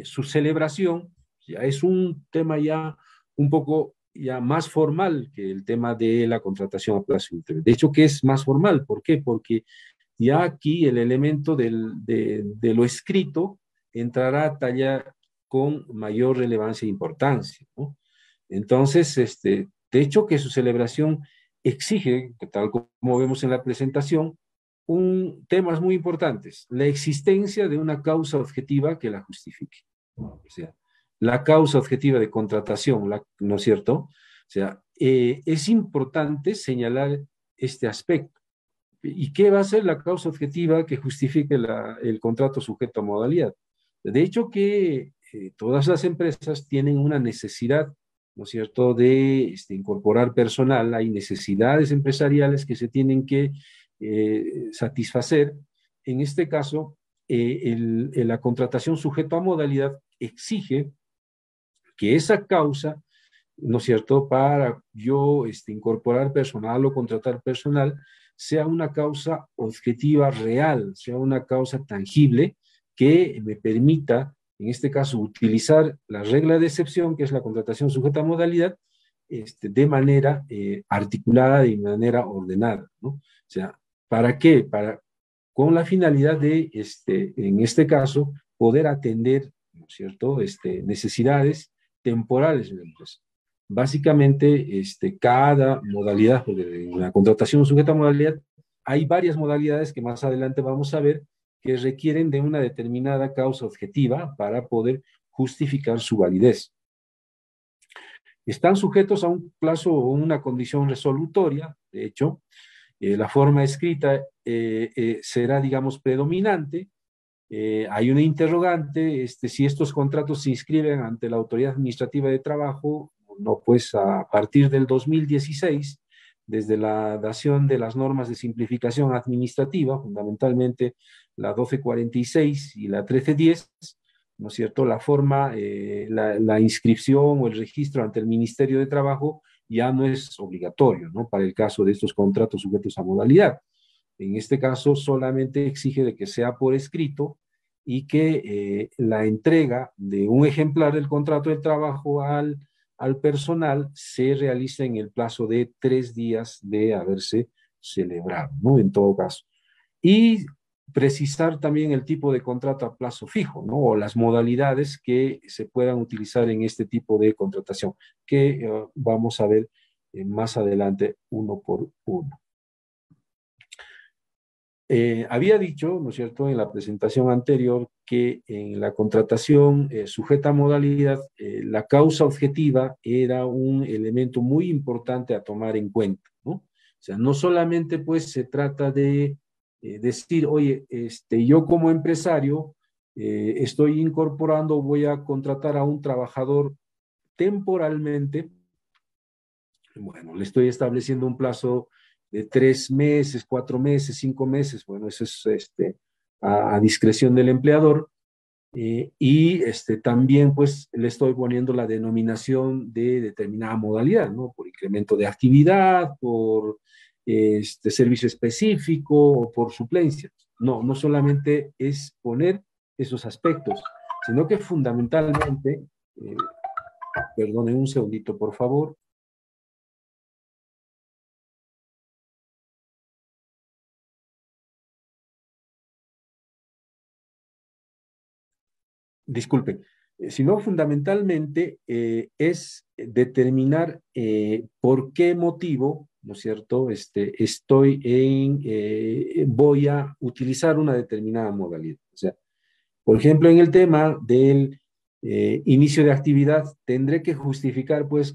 su celebración ya es un tema ya un poco ya más formal que el tema de la contratación a plazo indeterminado. De hecho, que es más formal. ¿Por qué? Porque ya aquí el elemento de lo escrito entrará a tallar con mayor relevancia e importancia, ¿no? Entonces, de hecho que su celebración exige, tal como vemos en la presentación, temas muy importantes: la existencia de una causa objetiva que la justifique. O sea, la causa objetiva de contratación, ¿no es cierto? O sea, es importante señalar este aspecto. ¿Y qué va a ser la causa objetiva que justifique el contrato sujeto a modalidad? De hecho que todas las empresas tienen una necesidad, ¿no es cierto?, de incorporar personal. Hay necesidades empresariales que se tienen que satisfacer. En este caso, la contratación sujeto a modalidad exige que esa causa, ¿no es cierto?, para yo incorporar personal o contratar personal, sea una causa objetiva real, sea una causa tangible que me permita, en este caso, utilizar la regla de excepción, que es la contratación sujeta a modalidad, de manera articulada y de manera ordenada, ¿no? O sea, ¿para qué? Con la finalidad de, en este caso, poder atender, ¿no es cierto?, necesidades temporales de la empresa. Básicamente, cada modalidad, porque en la contratación sujeta a modalidad hay varias modalidades que más adelante vamos a ver que requieren de una determinada causa objetiva para poder justificar su validez. están sujetos a un plazo o una condición resolutoria. De hecho, la forma escrita será, digamos, predominante. Hay una interrogante, si estos contratos se inscriben ante la Autoridad Administrativa de Trabajo, no, pues a partir del 2016, desde la dación de las normas de simplificación administrativa, fundamentalmente la 1246 y la 1310, ¿no es cierto? La forma, la inscripción o el registro ante el Ministerio de Trabajo ya no es obligatorio, ¿no? Para el caso de estos contratos sujetos a modalidad. En este caso solamente exige de que sea por escrito y que la entrega de un ejemplar del contrato de trabajo al personal se realice en el plazo de 3 días de haberse celebrado, ¿no? En todo caso. Y precisar también el tipo de contrato a plazo fijo, ¿no? O las modalidades que se puedan utilizar en este tipo de contratación, que vamos a ver más adelante uno por uno. Había dicho, ¿no es cierto?, en la presentación anterior que en la contratación sujeta a modalidad, la causa objetiva era un elemento muy importante a tomar en cuenta, ¿no? O sea, no solamente pues se trata de decir, oye, yo como empresario estoy incorporando, voy a contratar a un trabajador temporalmente, bueno, le estoy estableciendo un plazo de 3 meses, 4 meses, 5 meses, bueno, eso es a discreción del empleador, y también pues le estoy poniendo la denominación de determinada modalidad, ¿no? Por incremento de actividad, por servicio específico o por suplencia. No, no solamente es poner esos aspectos, sino que fundamentalmente, perdonen un segundito por favor. Disculpen, sino fundamentalmente es determinar por qué motivo, ¿no es cierto?, voy a utilizar una determinada modalidad. O sea, por ejemplo, en el tema del inicio de actividad, tendré que justificar pues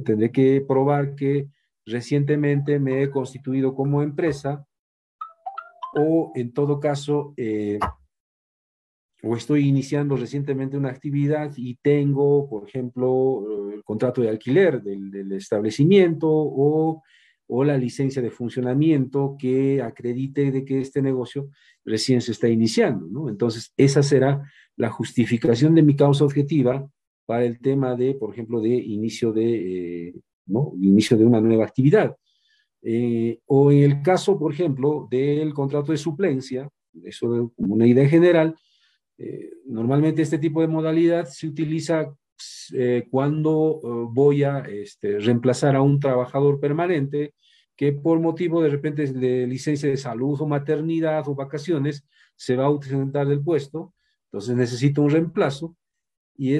tendré que probar que recientemente me he constituido como empresa, o en todo caso, o estoy iniciando recientemente una actividad y tengo, por ejemplo, el contrato de alquiler del establecimiento, o la licencia de funcionamiento que acredite de que este negocio recién se está iniciando, ¿no? Entonces, esa será la justificación de mi causa objetiva para el tema de, por ejemplo, de inicio ¿no? Inicio de una nueva actividad. O en el caso, por ejemplo, del contrato de suplencia, eso como una idea general, normalmente este tipo de modalidad se utiliza cuando voy a reemplazar a un trabajador permanente que por motivo de repente de licencia de salud o maternidad o vacaciones se va a ausentar del puesto, entonces necesito un reemplazo, y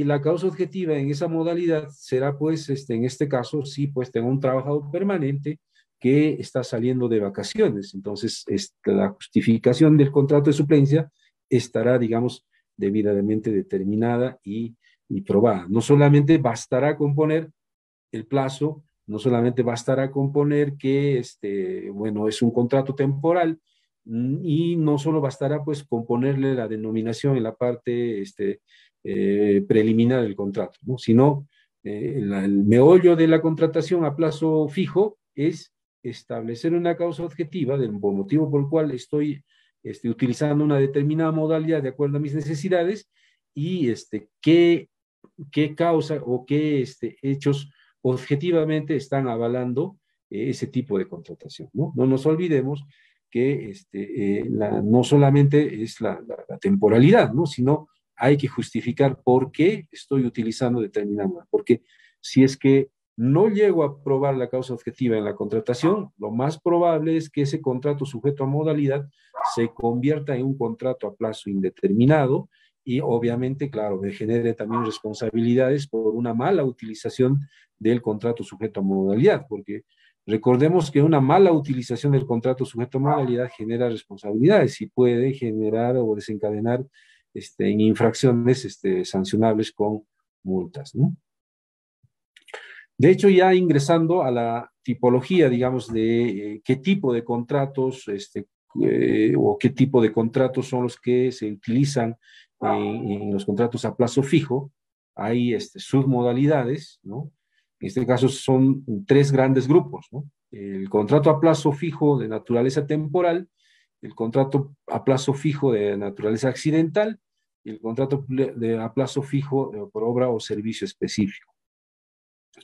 la causa objetiva en esa modalidad será pues, en este caso, sí, pues tengo un trabajador permanente que está saliendo de vacaciones, entonces la justificación del contrato de suplencia estará, digamos, debidamente determinada y probada. No solamente bastará con poner el plazo, no solamente bastará con poner que, bueno, es un contrato temporal, y no solo bastará, pues, con ponerle la denominación en la parte preliminar del contrato, ¿no? Sino, el meollo de la contratación a plazo fijo es establecer una causa objetiva del motivo por el cual estoy utilizando una determinada modalidad de acuerdo a mis necesidades, y qué causa o qué hechos objetivamente están avalando ese tipo de contratación, ¿no? No nos olvidemos que no solamente es la temporalidad, ¿no? Sino hay que justificar por qué estoy utilizando determinada, porque si es que no llego a probar la causa objetiva en la contratación, lo más probable es que ese contrato sujeto a modalidad se convierta en un contrato a plazo indeterminado, y obviamente, claro, me genere también responsabilidades por una mala utilización del contrato sujeto a modalidad, porque recordemos que una mala utilización del contrato sujeto a modalidad genera responsabilidades y puede generar o desencadenar en infracciones sancionables con multas, ¿no? De hecho, ya ingresando a la tipología, digamos, de qué tipo de contratos o qué tipo de contratos son los que se utilizan en los contratos a plazo fijo, hay submodalidades, ¿no? En este caso son tres grandes grupos, ¿no? El contrato a plazo fijo de naturaleza temporal, el contrato a plazo fijo de naturaleza accidental y el contrato a plazo fijo por obra o servicio específico.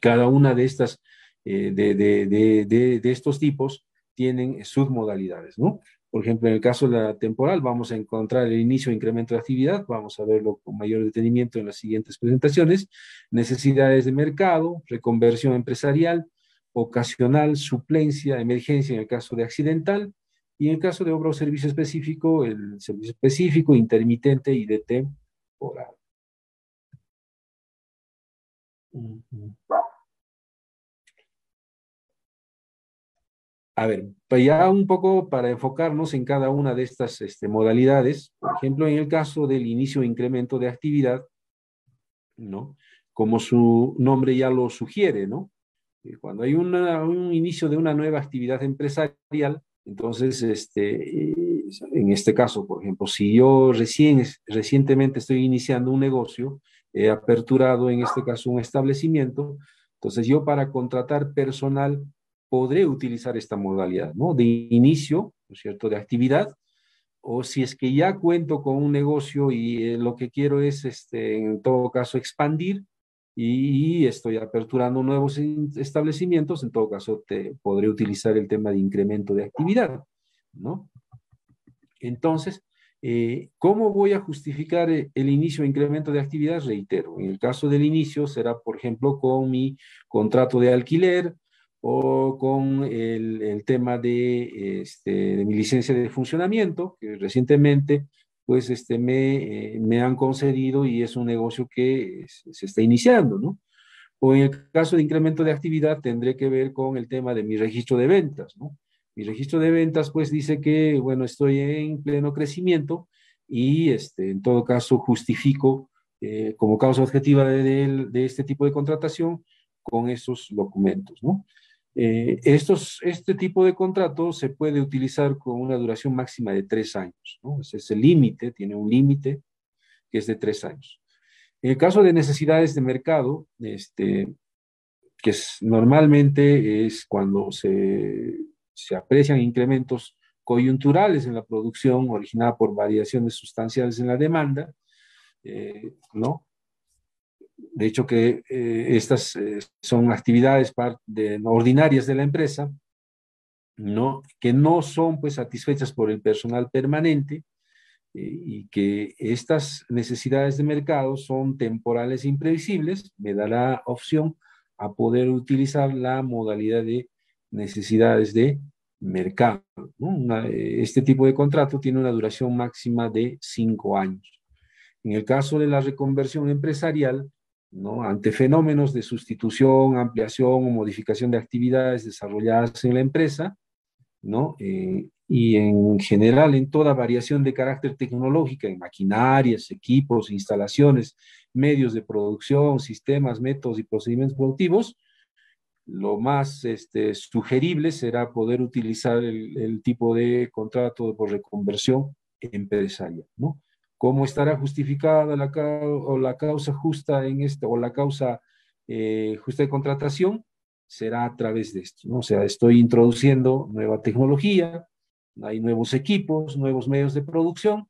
Cada una de estas, de estos tipos tienen submodalidades, ¿no? Por ejemplo, en el caso de la temporal vamos a encontrar el inicio e incremento de actividad, vamos a verlo con mayor detenimiento en las siguientes presentaciones, necesidades de mercado, reconversión empresarial, ocasional, suplencia, emergencia en el caso de accidental, y en el caso de obra o servicio específico, el servicio específico, intermitente y de temporal. A ver, ya un poco para enfocarnos en cada una de estas modalidades, por ejemplo, en el caso del inicio e incremento de actividad, ¿no? Como su nombre ya lo sugiere, ¿no? Cuando hay un inicio de una nueva actividad empresarial, entonces, en este caso, por ejemplo, si yo recientemente estoy iniciando un negocio, he aperturado en este caso un establecimiento, entonces yo para contratar personal podré utilizar esta modalidad, ¿no? De inicio, ¿no es cierto?, de actividad, o si es que ya cuento con un negocio y lo que quiero es, en todo caso, expandir y estoy aperturando nuevos establecimientos, en todo caso podré utilizar el tema de incremento de actividad, ¿no? Entonces, ¿cómo voy a justificar el inicio e incremento de actividad? Reitero, en el caso del inicio será, por ejemplo, con mi contrato de alquiler o con el tema de mi licencia de funcionamiento, que recientemente pues me han concedido y es un negocio que se está iniciando, ¿no? O en el caso de incremento de actividad tendré que ver con el tema de mi registro de ventas, ¿no? Mi registro de ventas pues dice que, bueno, estoy en pleno crecimiento y en todo caso justifico como causa objetiva de este tipo de contratación con esos documentos, ¿no? Este tipo de contrato se puede utilizar con una duración máxima de 3 años, ¿no? Ese es el límite, tiene un límite que es de 3 años. En el caso de necesidades de mercado, normalmente es cuando se aprecian incrementos coyunturales en la producción originada por variaciones sustanciales en la demanda, ¿no? De hecho que estas son actividades ordinarias de la empresa, ¿no? Que no son pues satisfechas por el personal permanente y que estas necesidades de mercado son temporales e imprevisibles, me dará opción a poder utilizar la modalidad de necesidades de mercado, ¿no? Este tipo de contrato tiene una duración máxima de 5 años. En el caso de la reconversión empresarial, ¿no? Ante fenómenos de sustitución, ampliación o modificación de actividades desarrolladas en la empresa, ¿no? Y en general en toda variación de carácter tecnológica, en maquinarias, equipos, instalaciones, medios de producción, sistemas, métodos y procedimientos productivos, lo más sugerible será poder utilizar el tipo de contrato por reconversión empresarial, ¿no? ¿Cómo estará justificada la causa justa o la causa justa de contratación? Será a través de esto, ¿no? O sea, estoy introduciendo nueva tecnología, hay nuevos equipos, nuevos medios de producción,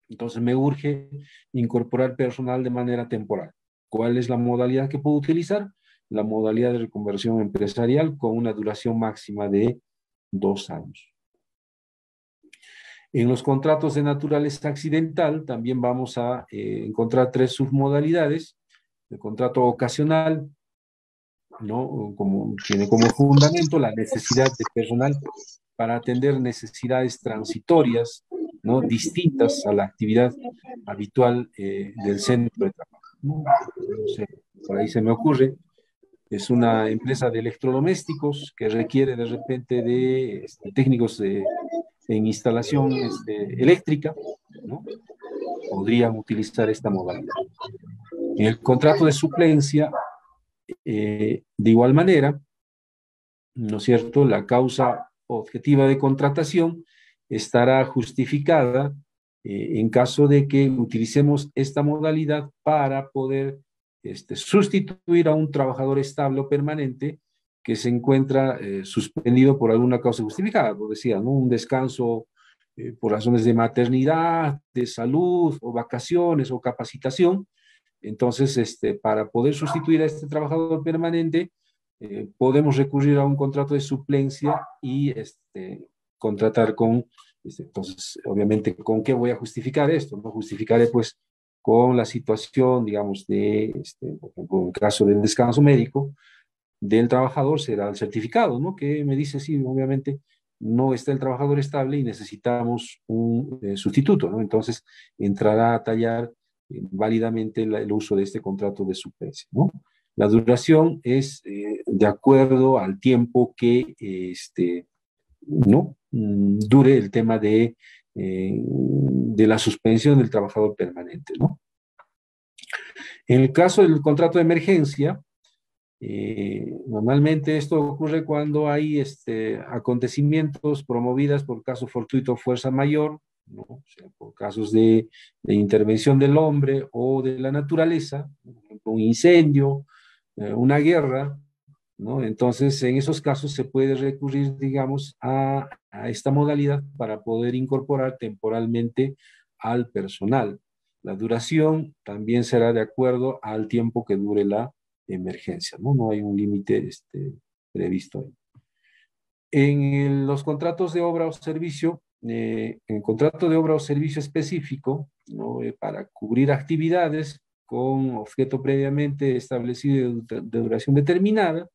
entonces me urge incorporar personal de manera temporal. ¿Cuál es la modalidad que puedo utilizar? La modalidad de reconversión empresarial con una duración máxima de 2 años. En los contratos de naturaleza accidental también vamos a encontrar 3 submodalidades. El contrato ocasional, ¿no? Tiene como fundamento la necesidad de personal para atender necesidades transitorias, ¿no? Distintas a la actividad habitual del centro de trabajo, ¿no? No sé, por ahí se me ocurre, es una empresa de electrodomésticos que requiere de repente de técnicos en instalación eléctrica, ¿no? Podrían utilizar esta modalidad. En el contrato de suplencia, de igual manera, ¿no es cierto?, la causa objetiva de contratación estará justificada en caso de que utilicemos esta modalidad para poder sustituir a un trabajador estable o permanente que se encuentra suspendido por alguna causa justificada, como decía, ¿no?, un descanso por razones de maternidad, de salud, o vacaciones, o capacitación. Entonces, para poder sustituir a este trabajador permanente, podemos recurrir a un contrato de suplencia y contratar con, entonces, obviamente, ¿con qué voy a justificar esto? ¿No? Justificaré, pues, con la situación, digamos, de, por ejemplo, en el caso del descanso médico del trabajador, será el certificado, ¿no?, que me dice, sí, obviamente, no está el trabajador estable y necesitamos un sustituto, ¿no? Entonces, entrará a tallar válidamente el uso de este contrato de suplencia, ¿no? La duración es de acuerdo al tiempo que ¿no?, dure el tema de la suspensión del trabajador permanente, ¿no? En el caso del contrato de emergencia, normalmente esto ocurre cuando hay acontecimientos promovidos por caso fortuito o fuerza mayor, ¿no? O sea, por casos de intervención del hombre o de la naturaleza, por ejemplo, un incendio, una guerra, ¿no? Entonces, en esos casos se puede recurrir, digamos, a esta modalidad para poder incorporar temporalmente al personal. La duración también será de acuerdo al tiempo que dure la emergencia, ¿no? No hay un límite previsto ahí. En los contratos de obra o servicio, en el contrato de obra o servicio específico, ¿no?, para cubrir actividades con objeto previamente establecido de duración determinada,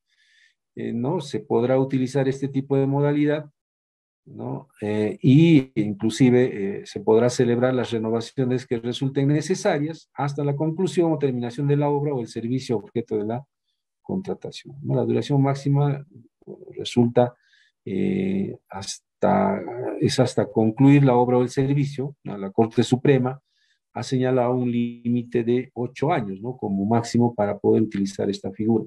¿no?, se podrá utilizar este tipo de modalidad, ¿no? Y inclusive se podrá celebrar las renovaciones que resulten necesarias hasta la conclusión o terminación de la obra o el servicio objeto de la contratación, ¿no? La duración máxima resulta hasta concluir la obra o el servicio, ¿no? La Corte Suprema ha señalado un límite de 8 años, ¿no?, como máximo para poder utilizar esta figura.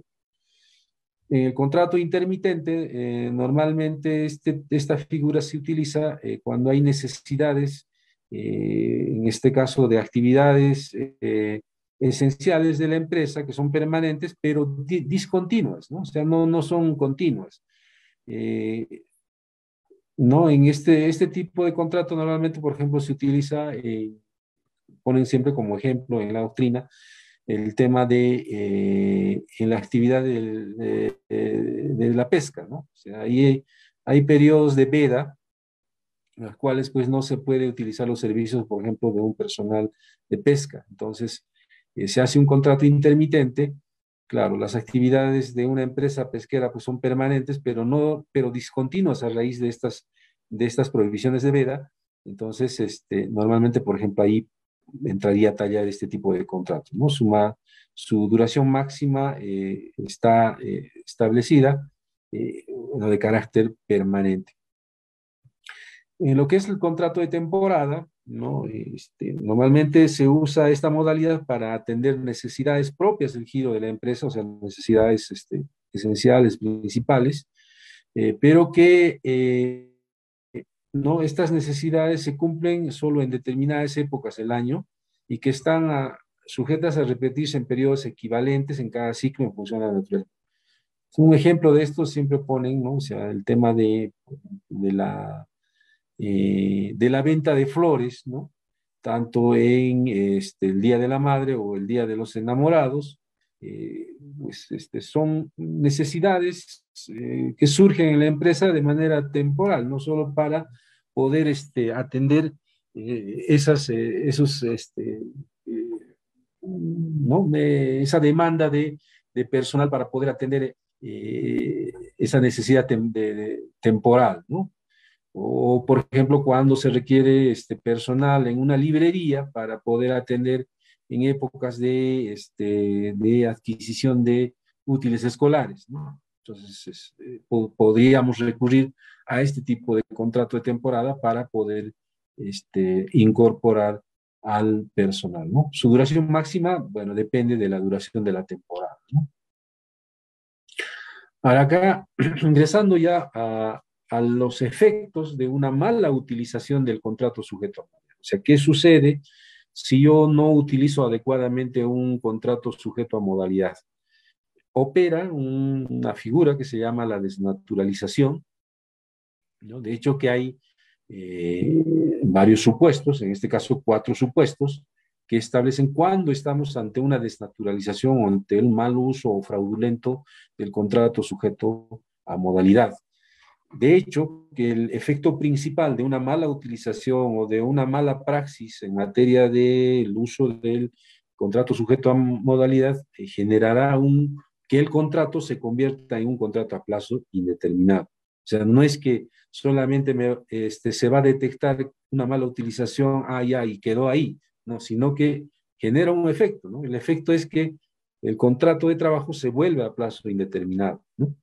En el contrato intermitente, normalmente esta figura se utiliza cuando hay necesidades, en este caso de actividades esenciales de la empresa que son permanentes, pero discontinuas, ¿no? O sea, no son continuas. No, en este tipo de contrato normalmente, por ejemplo, se utiliza, ponen siempre como ejemplo en la doctrina, el tema de en la actividad de la pesca, ¿no? O sea, ahí hay periodos de veda en los cuales pues no se puede utilizar los servicios, por ejemplo, de un personal de pesca. Entonces, se hace un contrato intermitente. Claro, las actividades de una empresa pesquera pues son permanentes, pero discontinuas a raíz de estas prohibiciones de veda. Entonces, normalmente, por ejemplo, ahí entraría a tallar este tipo de contratos, ¿no? Su duración máxima está establecida, de carácter permanente. En lo que es el contrato de temporada, ¿no? Normalmente se usa esta modalidad para atender necesidades propias del giro de la empresa, o sea, necesidades esenciales, principales, pero que no, estas necesidades se cumplen solo en determinadas épocas del año y que están sujetas a repetirse en periodos equivalentes en cada ciclo en función de la naturaleza. Un ejemplo de esto siempre ponen, ¿no? O sea, el tema de la venta de flores, ¿no? Tanto en el Día de la Madre o el Día de los Enamorados, pues son necesidades que surgen en la empresa de manera temporal, no solo para poder atender ¿no? Esa demanda de personal para poder atender esa necesidad temporal, ¿no? O, por ejemplo, cuando se requiere personal en una librería para poder atender en épocas de adquisición de útiles escolares, ¿no? Entonces, podríamos recurrir a este tipo de contrato de temporada para poder incorporar al personal, ¿no? Su duración máxima, bueno, depende de la duración de la temporada, ¿no? Ahora acá, ingresando ya a los efectos de una mala utilización del contrato sujeto a modalidad. O sea, ¿qué sucede si yo no utilizo adecuadamente un contrato sujeto a modalidad? Opera una figura que se llama la desnaturalización, ¿no? De hecho, que hay varios supuestos, en este caso 4 supuestos, que establecen cuándo estamos ante una desnaturalización o ante el mal uso o fraudulento del contrato sujeto a modalidad. De hecho, que el efecto principal de una mala utilización o de una mala praxis en materia del uso del contrato sujeto a modalidad generará que el contrato se convierta en un contrato a plazo indeterminado. O sea, no es que solamente se va a detectar una mala utilización, ya, y quedó ahí, no, sino que genera un efecto, ¿no? El efecto es que el contrato de trabajo se vuelve a plazo indeterminado, ¿no?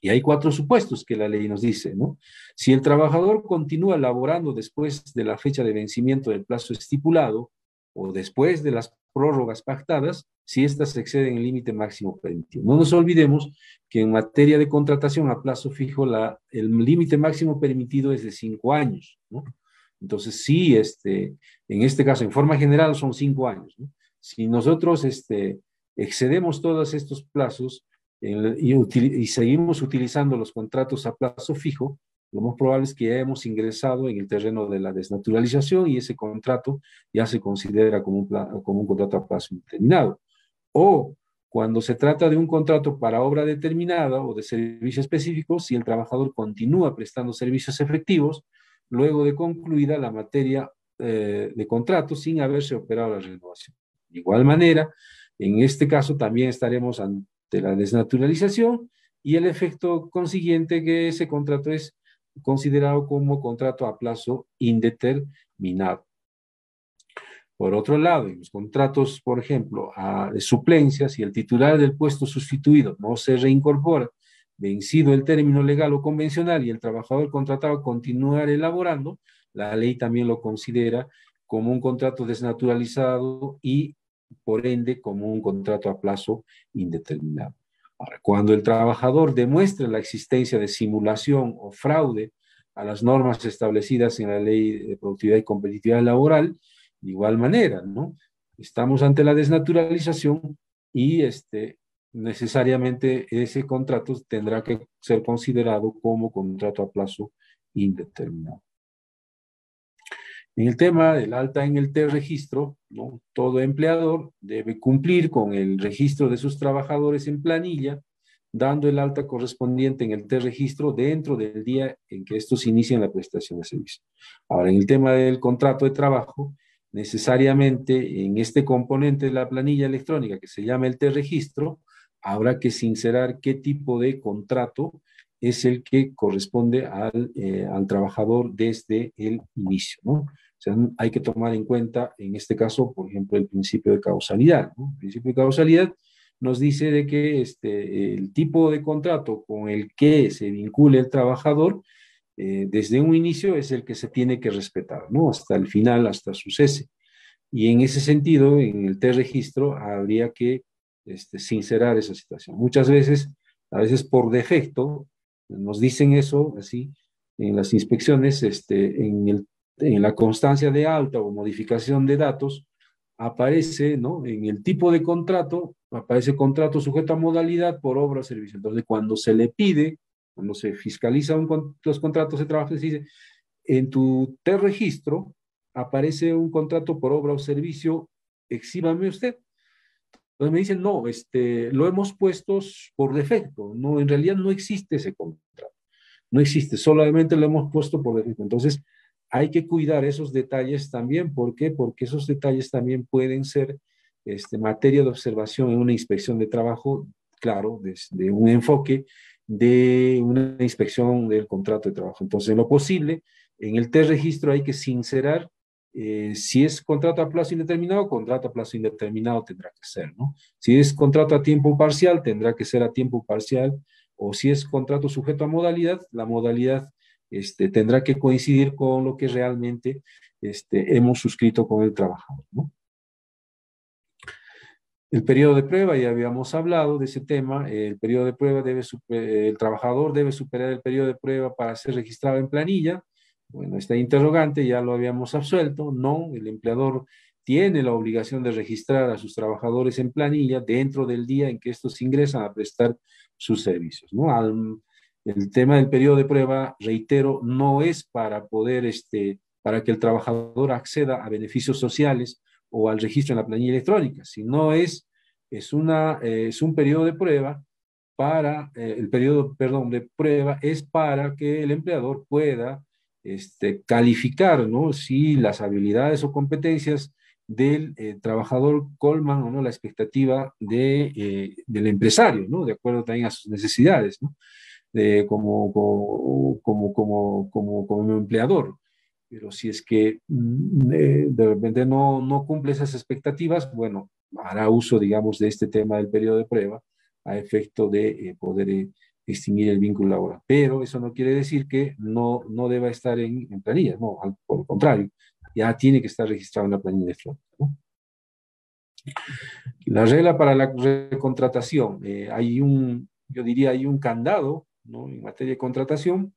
Y hay 4 supuestos que la ley nos dice, ¿no? Si el trabajador continúa laborando después de la fecha de vencimiento del plazo estipulado o después de las prórrogas pactadas, si éstas exceden el límite máximo permitido. No nos olvidemos que en materia de contratación a plazo fijo, el límite máximo permitido es de 5 años, ¿no? Entonces, sí, en este caso, en forma general, son 5 años, ¿no? Si nosotros excedemos todos estos plazos, y seguimos utilizando los contratos a plazo fijo, lo más probable es que ya hemos ingresado en el terreno de la desnaturalización y ese contrato ya se considera como un contrato a plazo indeterminado. O cuando se trata de un contrato para obra determinada o de servicio específico, si el trabajador continúa prestando servicios efectivos luego de concluida la materia de contrato sin haberse operado la renovación. De igual manera, en este caso también estaremos ante la desnaturalización y el efecto consiguiente que ese contrato es considerado como contrato a plazo indeterminado. Por otro lado, en los contratos, por ejemplo, de suplencia, si el titular del puesto sustituido no se reincorpora, vencido el término legal o convencional y el trabajador contratado continuar elaborando, la ley también lo considera como un contrato desnaturalizado y por ende como un contrato a plazo indeterminado. Ahora, cuando el trabajador demuestre la existencia de simulación o fraude a las normas establecidas en la Ley de Productividad y Competitividad Laboral, de igual manera, ¿no? Estamos ante la desnaturalización y necesariamente ese contrato tendrá que ser considerado como contrato a plazo indeterminado. En el tema del alta en el T-registro, ¿no? Todo empleador debe cumplir con el registro de sus trabajadores en planilla, dando el alta correspondiente en el T-registro dentro del día en que estos inician la prestación de servicio. Ahora, en el tema del contrato de trabajo, necesariamente en este componente de la planilla electrónica que se llama el T-registro, habrá que sincerar qué tipo de contrato es el que corresponde al trabajador desde el inicio, ¿no? O sea, hay que tomar en cuenta, en este caso, por ejemplo, el principio de causalidad, ¿no? El principio de causalidad nos dice de que el tipo de contrato con el que se vincule el trabajador desde un inicio es el que se tiene que respetar, ¿no? Hasta el final, hasta su cese. Y en ese sentido, en el T-registro habría que sincerar esa situación. Muchas veces, a veces por defecto, nos dicen eso, así, en las inspecciones, en la constancia de alta o modificación de datos, aparece, ¿no? En el tipo de contrato, aparece contrato sujeto a modalidad por obra o servicio. Entonces, cuando se le pide, cuando se fiscaliza los contratos de trabajo, se dice, en tu T-registro aparece un contrato por obra o servicio, exhíbame usted. Entonces me dicen, no, lo hemos puesto por defecto, no, en realidad no existe ese contrato, no existe, solamente lo hemos puesto por defecto. Entonces hay que cuidar esos detalles también, ¿por qué? Porque esos detalles también pueden ser materia de observación en una inspección de trabajo, claro, desde un enfoque de una inspección del contrato de trabajo. Entonces, en lo posible, en el T-registro hay que sincerar si es contrato a plazo indeterminado, contrato a plazo indeterminado tendrá que ser, ¿no? Si es contrato a tiempo parcial, tendrá que ser a tiempo parcial, o si es contrato sujeto a modalidad, la modalidad tendrá que coincidir con lo que realmente hemos suscrito con el trabajador, ¿no? El periodo de prueba, ya habíamos hablado de ese tema. El periodo de prueba el trabajador debe superar el periodo de prueba para ser registrado en planilla. Bueno, esta interrogante ya lo habíamos absuelto. No, el empleador tiene la obligación de registrar a sus trabajadores en planilla dentro del día en que estos ingresan a prestar sus servicios, ¿no? El tema del periodo de prueba, reitero, no es para poder, para que el trabajador acceda a beneficios sociales o al registro en la planilla electrónica, sino es un periodo de prueba el periodo, perdón, de prueba es para que el empleador pueda calificar, ¿no? Si las habilidades o competencias del trabajador colman o no la expectativa del empresario, ¿no? De acuerdo también a sus necesidades, ¿no? Como empleador. Pero si es que de repente no cumple esas expectativas, bueno, hará uso, digamos, de este tema del periodo de prueba a efecto de poder extinguir el vínculo laboral. Pero eso no quiere decir que no deba estar en planilla, no, por el contrario, ya tiene que estar registrado en la planilla electrónica, ¿no? La regla para la recontratación, yo diría, hay un candado, ¿no? En materia de contratación.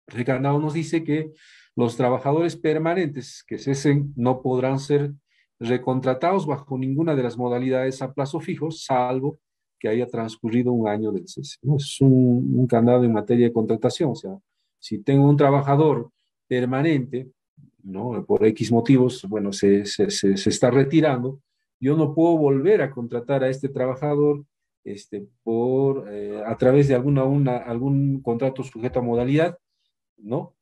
El candado nos dice que los trabajadores permanentes que cesen no podrán ser recontratados bajo ninguna de las modalidades a plazo fijo, salvo que haya transcurrido un año del cese, ¿no? Es un candado en materia de contratación. O sea, si tengo un trabajador permanente, ¿no? Por X motivos, bueno, se está retirando, yo no puedo volver a contratar a este trabajador a través de algún contrato sujeto a modalidad, ¿no?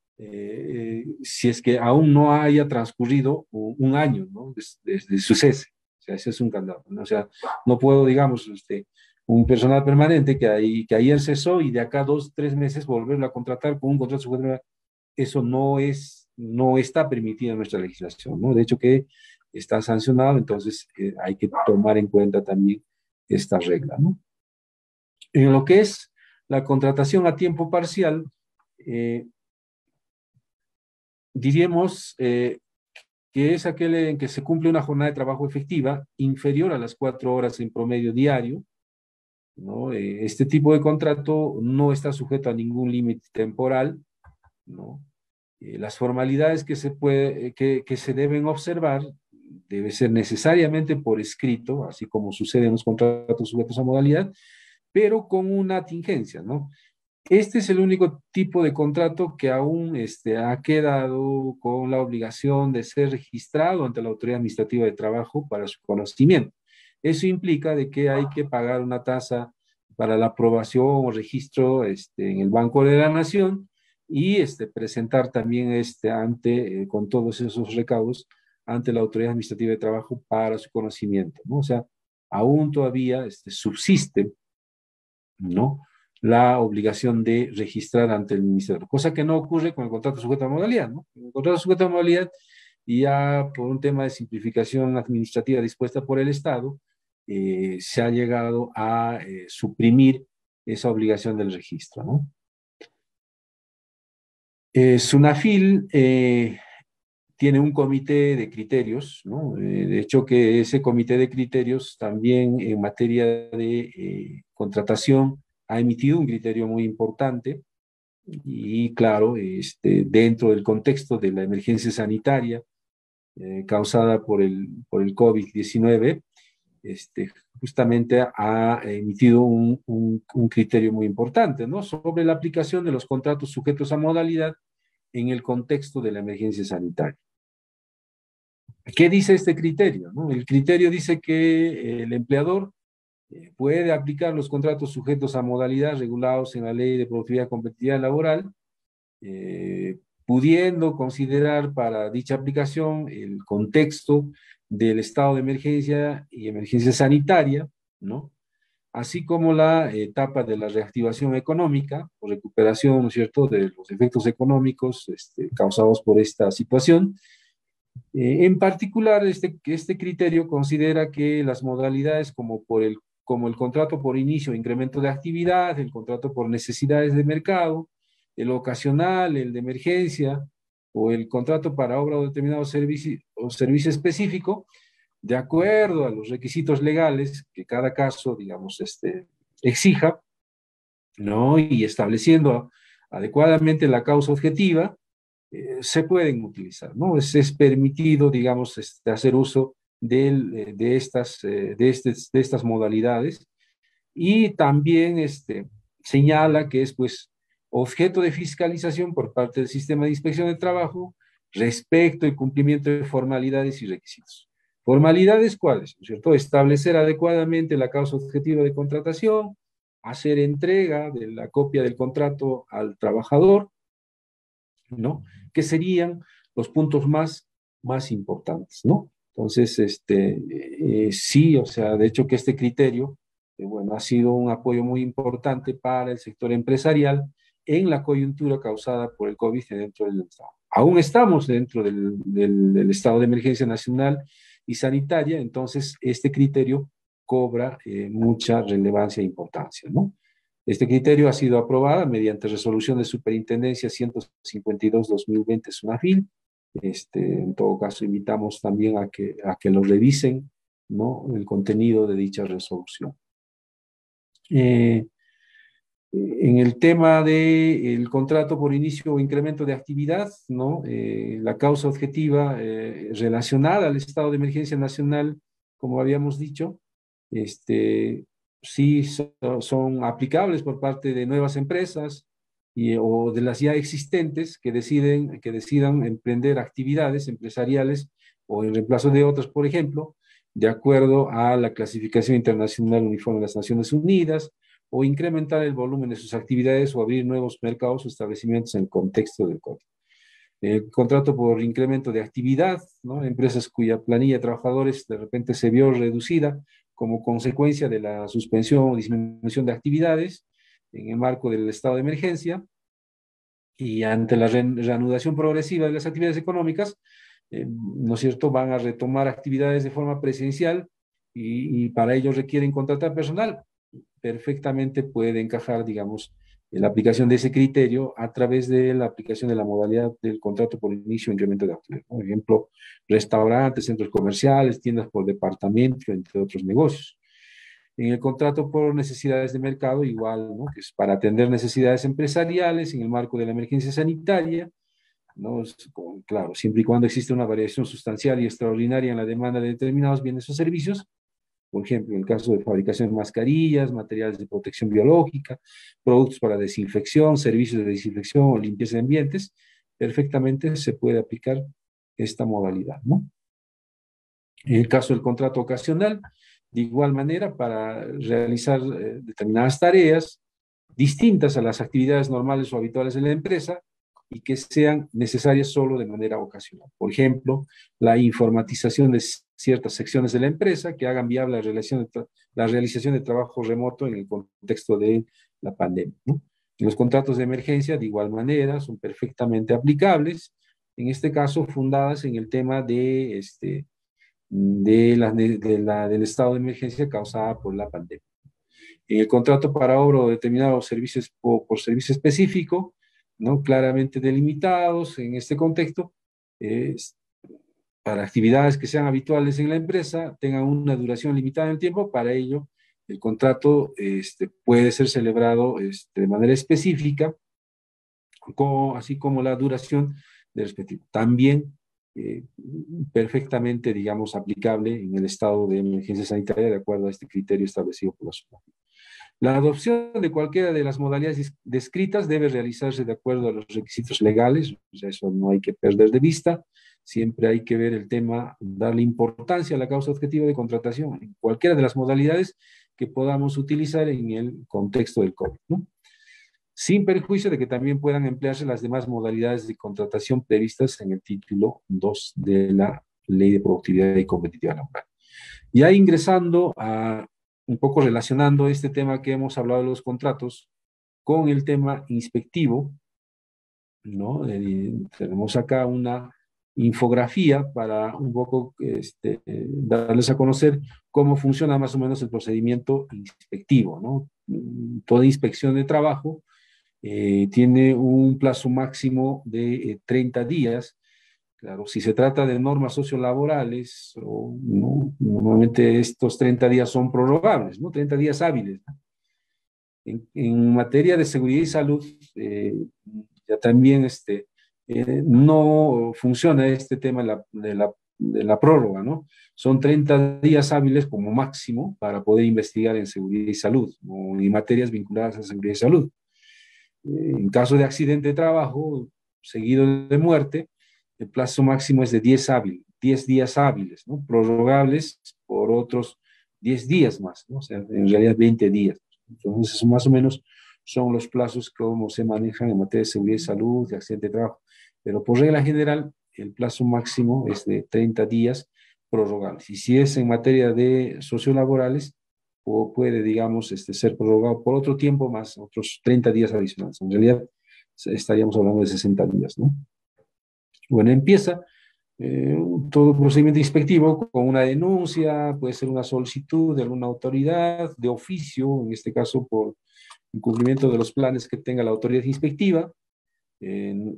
Si es que aún no haya transcurrido un año, ¿no? Desde su cese. O sea, ese es un candado, ¿no? O sea, no puedo, digamos, un personal permanente que ayer cesó y de acá 2, 3 meses volverlo a contratar con un contrato sujeto a modalidad. Eso no está permitido en nuestra legislación, ¿no? De hecho que está sancionado, entonces hay que tomar en cuenta también esta regla, ¿no? En lo que es la contratación a tiempo parcial, diríamos que es aquel en que se cumple una jornada de trabajo efectiva inferior a las 4 horas en promedio diario, ¿no? Este tipo de contrato no está sujeto a ningún límite temporal, ¿no? Las formalidades que se deben observar debe ser necesariamente por escrito, así como sucede en los contratos sujetos a modalidad, pero con una tingencia, ¿no? Este es el único tipo de contrato que aún ha quedado con la obligación de ser registrado ante la Autoridad Administrativa de Trabajo para su conocimiento. Eso implica de que hay que pagar una tasa para la aprobación o registro en el Banco de la Nación y presentar también con todos esos recaudos ante la Autoridad Administrativa de Trabajo para su conocimiento, ¿no? O sea, aún todavía subsiste, ¿no?, la obligación de registrar ante el ministerio, cosa que no ocurre con el contrato sujeto a modalidad, ¿no? En el contrato sujeto a modalidad, ya por un tema de simplificación administrativa dispuesta por el Estado, se ha llegado a suprimir esa obligación del registro, ¿no? SUNAFIL tiene un comité de criterios, ¿no? De hecho que ese comité de criterios también en materia de contratación ha emitido un criterio muy importante y claro, dentro del contexto de la emergencia sanitaria causada por el COVID-19, justamente ha emitido un criterio muy importante, ¿no?, sobre la aplicación de los contratos sujetos a modalidad en el contexto de la emergencia sanitaria. ¿Qué dice este criterio, no? El criterio dice que el empleador puede aplicar los contratos sujetos a modalidad regulados en la Ley de Productividad y Competitividad Laboral, pudiendo considerar para dicha aplicación el contexto del estado de emergencia y emergencia sanitaria, ¿no?, así como la etapa de la reactivación económica o recuperación, ¿no es cierto?, de los efectos económicos causados por esta situación. En particular, este criterio considera que las modalidades como el contrato por inicio o incremento de actividad, el contrato por necesidades de mercado, el ocasional, el de emergencia, o el contrato para obra o determinado servicio específico, de acuerdo a los requisitos legales que cada caso, digamos, exija, ¿no? Y estableciendo adecuadamente la causa objetiva, se pueden utilizar, ¿no? Es permitido, digamos, hacer uso de estas modalidades, y también señala que es, pues, objeto de fiscalización por parte del sistema de inspección de trabajo respecto al cumplimiento de formalidades y requisitos. ¿Formalidades cuáles? ¿No es cierto? Establecer adecuadamente la causa objetiva de contratación, hacer entrega de la copia del contrato al trabajador, ¿no? Que serían los puntos más importantes, ¿no? Entonces, sí, o sea, de hecho que este criterio, bueno, ha sido un apoyo muy importante para el sector empresarial en la coyuntura causada por el COVID dentro del Estado. Aún estamos dentro del estado de emergencia nacional y sanitaria, entonces este criterio cobra mucha relevancia e importancia, ¿no? Este criterio ha sido aprobado mediante resolución de superintendencia 152-2020 SUNAFIL. En todo caso, invitamos también a que lo revisen, ¿no? El contenido de dicha resolución. En el tema del contrato por inicio o incremento de actividad, ¿no? La causa objetiva relacionada al estado de emergencia nacional, como habíamos dicho, sí son aplicables por parte de nuevas empresas o de las ya existentes que decidan emprender actividades empresariales o en reemplazo de otras, por ejemplo, de acuerdo a la clasificación internacional uniforme de las Naciones Unidas, o incrementar el volumen de sus actividades o abrir nuevos mercados o establecimientos en el contexto del COVID. El contrato por incremento de actividad, ¿no? Empresas cuya planilla de trabajadores de repente se vio reducida como consecuencia de la suspensión o disminución de actividades en el marco del estado de emergencia, y ante la reanudación progresiva de las actividades económicas, ¿no es cierto?, van a retomar actividades de forma presencial y para ello requieren contratar personal. Perfectamente puede encajar, digamos, en la aplicación de ese criterio a través de la aplicación de la modalidad del contrato por inicio o incremento de actividad. Por ejemplo, restaurantes, centros comerciales, tiendas por departamento, entre otros negocios. En el contrato por necesidades de mercado, igual, ¿no? Que es para atender necesidades empresariales en el marco de la emergencia sanitaria, ¿no? Claro, siempre y cuando existe una variación sustancial y extraordinaria en la demanda de determinados bienes o servicios. Por ejemplo, en el caso de fabricación de mascarillas, materiales de protección biológica, productos para desinfección, servicios de desinfección o limpieza de ambientes, perfectamente se puede aplicar esta modalidad, ¿no? En el caso del contrato ocasional, de igual manera, para realizar determinadas tareas distintas a las actividades normales o habituales de la empresa y que sean necesarias solo de manera ocasional. Por ejemplo, la informatización de ciertas secciones de la empresa que hagan viable la realización de trabajo remoto en el contexto de la pandemia, ¿no? Los contratos de emergencia, de igual manera, son perfectamente aplicables, en este caso fundadas en el tema del estado de emergencia causada por la pandemia. En el contrato para obra o determinados servicios o por servicio específico, ¿no? Claramente delimitados en este contexto, para actividades que sean habituales en la empresa, tengan una duración limitada en el tiempo. Para ello, el contrato puede ser celebrado de manera específica, así como la duración del respectivo. También perfectamente, digamos, aplicable en el estado de emergencia sanitaria de acuerdo a este criterio establecido por la SUNAFIL. La adopción de cualquiera de las modalidades descritas debe realizarse de acuerdo a los requisitos legales, o sea, eso no hay que perder de vista. Siempre hay que ver el tema, darle importancia a la causa objetiva de contratación en cualquiera de las modalidades que podamos utilizar en el contexto del COVID, ¿no? Sin perjuicio de que también puedan emplearse las demás modalidades de contratación previstas en el título 2 de la Ley de Productividad y Competitividad Laboral. Ya ingresando a un poco relacionando este tema que hemos hablado de los contratos con el tema inspectivo, ¿no? Tenemos acá una infografía para un poco darles a conocer cómo funciona más o menos el procedimiento inspectivo, ¿no? Toda inspección de trabajo tiene un plazo máximo de 30 días. Claro, si se trata de normas sociolaborales, ¿no? Normalmente estos 30 días son prorrogables, ¿no? 30 días hábiles, ¿no? En materia de seguridad y salud, ya también no funciona este tema de la prórroga, ¿no? Son 30 días hábiles como máximo para poder investigar en seguridad y salud, o en materias vinculadas a seguridad y salud. En caso de accidente de trabajo seguido de muerte, el plazo máximo es de 10 días hábiles, ¿no? Prorrogables por otros 10 días más, ¿no? O sea, en realidad 20 días. Entonces, más o menos son los plazos como se manejan en materia de seguridad y salud, de accidente de trabajo. Pero por regla general, el plazo máximo es de 30 días prorrogables. Y si es en materia de sociolaborales, puede, digamos, ser prorrogado por otro tiempo más, otros 30 días adicionales. En realidad, estaríamos hablando de 60 días, ¿no? Bueno, empieza todo procedimiento inspectivo con una denuncia, puede ser una solicitud de alguna autoridad, de oficio, en este caso por incumplimiento de los planes que tenga la autoridad inspectiva.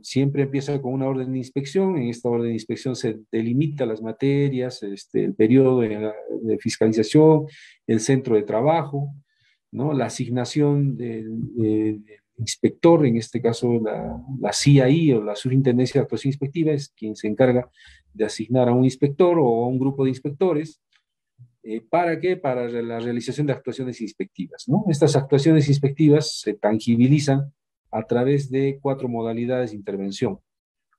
Siempre empieza con una orden de inspección. En esta orden de inspección se delimita las materias, el periodo de fiscalización, el centro de trabajo, ¿no? La asignación del inspector, en este caso la CIAI o la Superintendencia de Actuación Inspectiva, es quien se encarga de asignar a un inspector o a un grupo de inspectores. ¿Para qué? Para la realización de actuaciones inspectivas, ¿no? Estas actuaciones inspectivas se tangibilizan a través de 4 modalidades de intervención.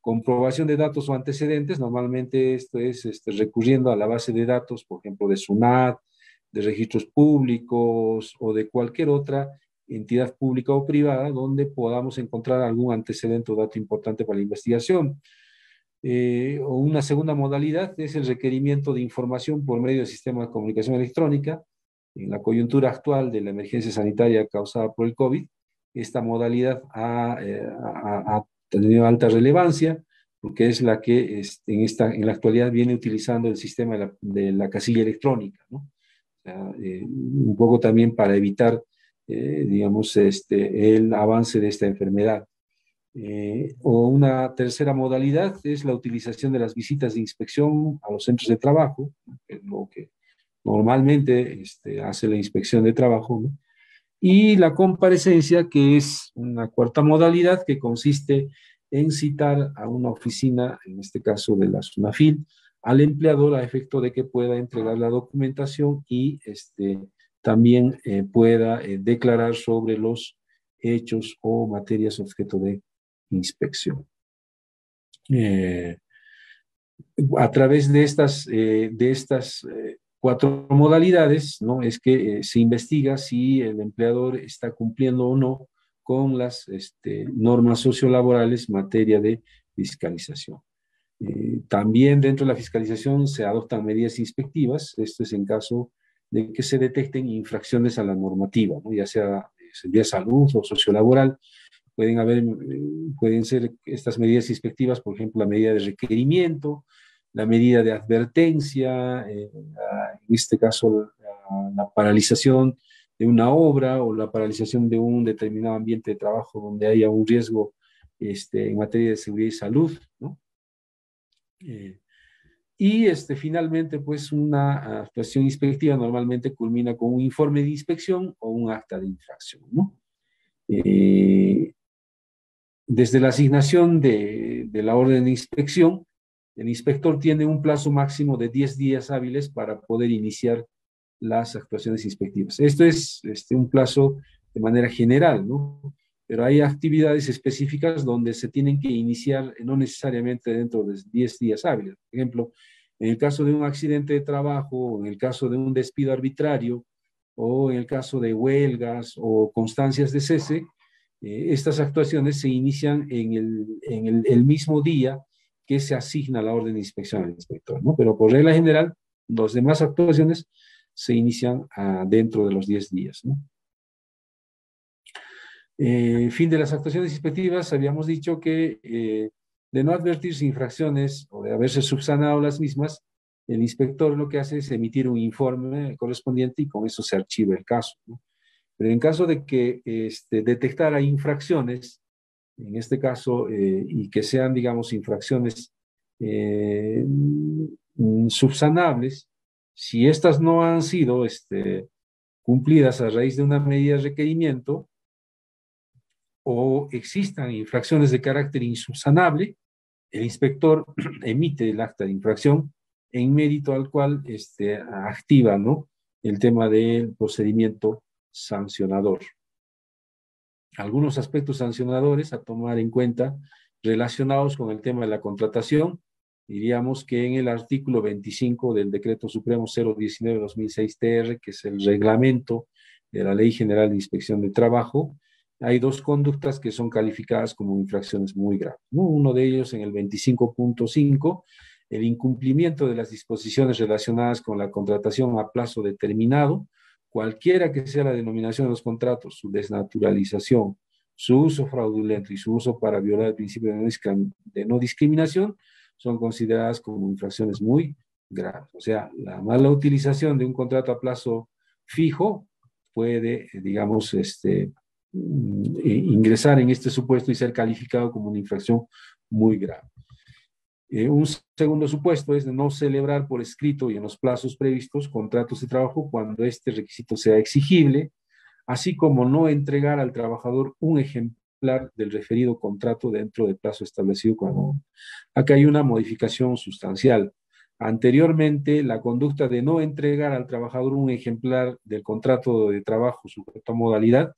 Comprobación de datos o antecedentes, normalmente esto es recurriendo a la base de datos, por ejemplo, de SUNAT, de registros públicos o de cualquier otra entidad pública o privada donde podamos encontrar algún antecedente o dato importante para la investigación. O una segunda modalidad es el requerimiento de información por medio del sistema de comunicación electrónica. En la coyuntura actual de la emergencia sanitaria causada por el COVID, esta modalidad ha tenido alta relevancia porque es la que en la actualidad viene utilizando el sistema de la casilla electrónica, ¿no? O sea, un poco también para evitar, digamos, el avance de esta enfermedad. O una tercera modalidad es la utilización de las visitas de inspección a los centros de trabajo, que es lo que normalmente hace la inspección de trabajo, ¿no? Y la comparecencia, que es una cuarta modalidad que consiste en citar a una oficina, en este caso de la SUNAFIL, al empleador a efecto de que pueda entregar la documentación y también pueda declarar sobre los hechos o materias objeto de inspección. A través de estas 4 modalidades, ¿no? Es que se investiga si el empleador está cumpliendo o no con las normas sociolaborales en materia de fiscalización. También dentro de la fiscalización se adoptan medidas inspectivas. Esto es en caso de que se detecten infracciones a la normativa, ¿no? Ya sea de salud o sociolaboral. Pueden ser estas medidas inspectivas, por ejemplo, la medida de requerimiento, la medida de advertencia, en este caso la paralización de una obra o la paralización de un determinado ambiente de trabajo donde haya un riesgo en materia de seguridad y salud, ¿no? Y finalmente, pues una actuación inspectiva normalmente culmina con un informe de inspección o un acta de infracción, ¿no? Desde la asignación de la orden de inspección, el inspector tiene un plazo máximo de 10 días hábiles para poder iniciar las actuaciones inspectivas. Esto es un plazo de manera general, ¿no? Pero hay actividades específicas donde se tienen que iniciar no necesariamente dentro de 10 días hábiles. Por ejemplo, en el caso de un accidente de trabajo, en el caso de un despido arbitrario, o en el caso de huelgas o constancias de cese, estas actuaciones se inician en el mismo día que se asigna la orden de inspección al inspector, ¿no? Pero por regla general, las demás actuaciones se inician dentro de los 10 días, ¿no? Fin de las actuaciones inspectivas, habíamos dicho que de no advertirse infracciones o de haberse subsanado las mismas, el inspector lo que hace es emitir un informe correspondiente y con eso se archiva el caso, ¿no? Pero en caso de que detectara infracciones, en este caso, y que sean, digamos, infracciones subsanables, si estas no han sido cumplidas a raíz de una medida de requerimiento o existan infracciones de carácter insubsanable, el inspector emite el acta de infracción en mérito al cual activa, ¿no?, el tema del procedimiento sancionador. Algunos aspectos sancionadores a tomar en cuenta relacionados con el tema de la contratación, diríamos que en el artículo 25 del Decreto Supremo 019-2006-TR, que es el reglamento de la Ley General de Inspección de Trabajo, hay dos conductas que son calificadas como infracciones muy graves, ¿no? Uno de ellos en el 25.5, el incumplimiento de las disposiciones relacionadas con la contratación a plazo determinado, cualquiera que sea la denominación de los contratos, su desnaturalización, su uso fraudulento y su uso para violar el principio de no discriminación, son consideradas como infracciones muy graves. O sea, la mala utilización de un contrato a plazo fijo puede, digamos, ingresar en este supuesto y ser calificado como una infracción muy grave. Un segundo supuesto es de no celebrar por escrito y en los plazos previstos contratos de trabajo cuando este requisito sea exigible, así como no entregar al trabajador un ejemplar del referido contrato dentro del plazo establecido. Acá hay una modificación sustancial. Anteriormente, la conducta de no entregar al trabajador un ejemplar del contrato de trabajo sujeto a modalidad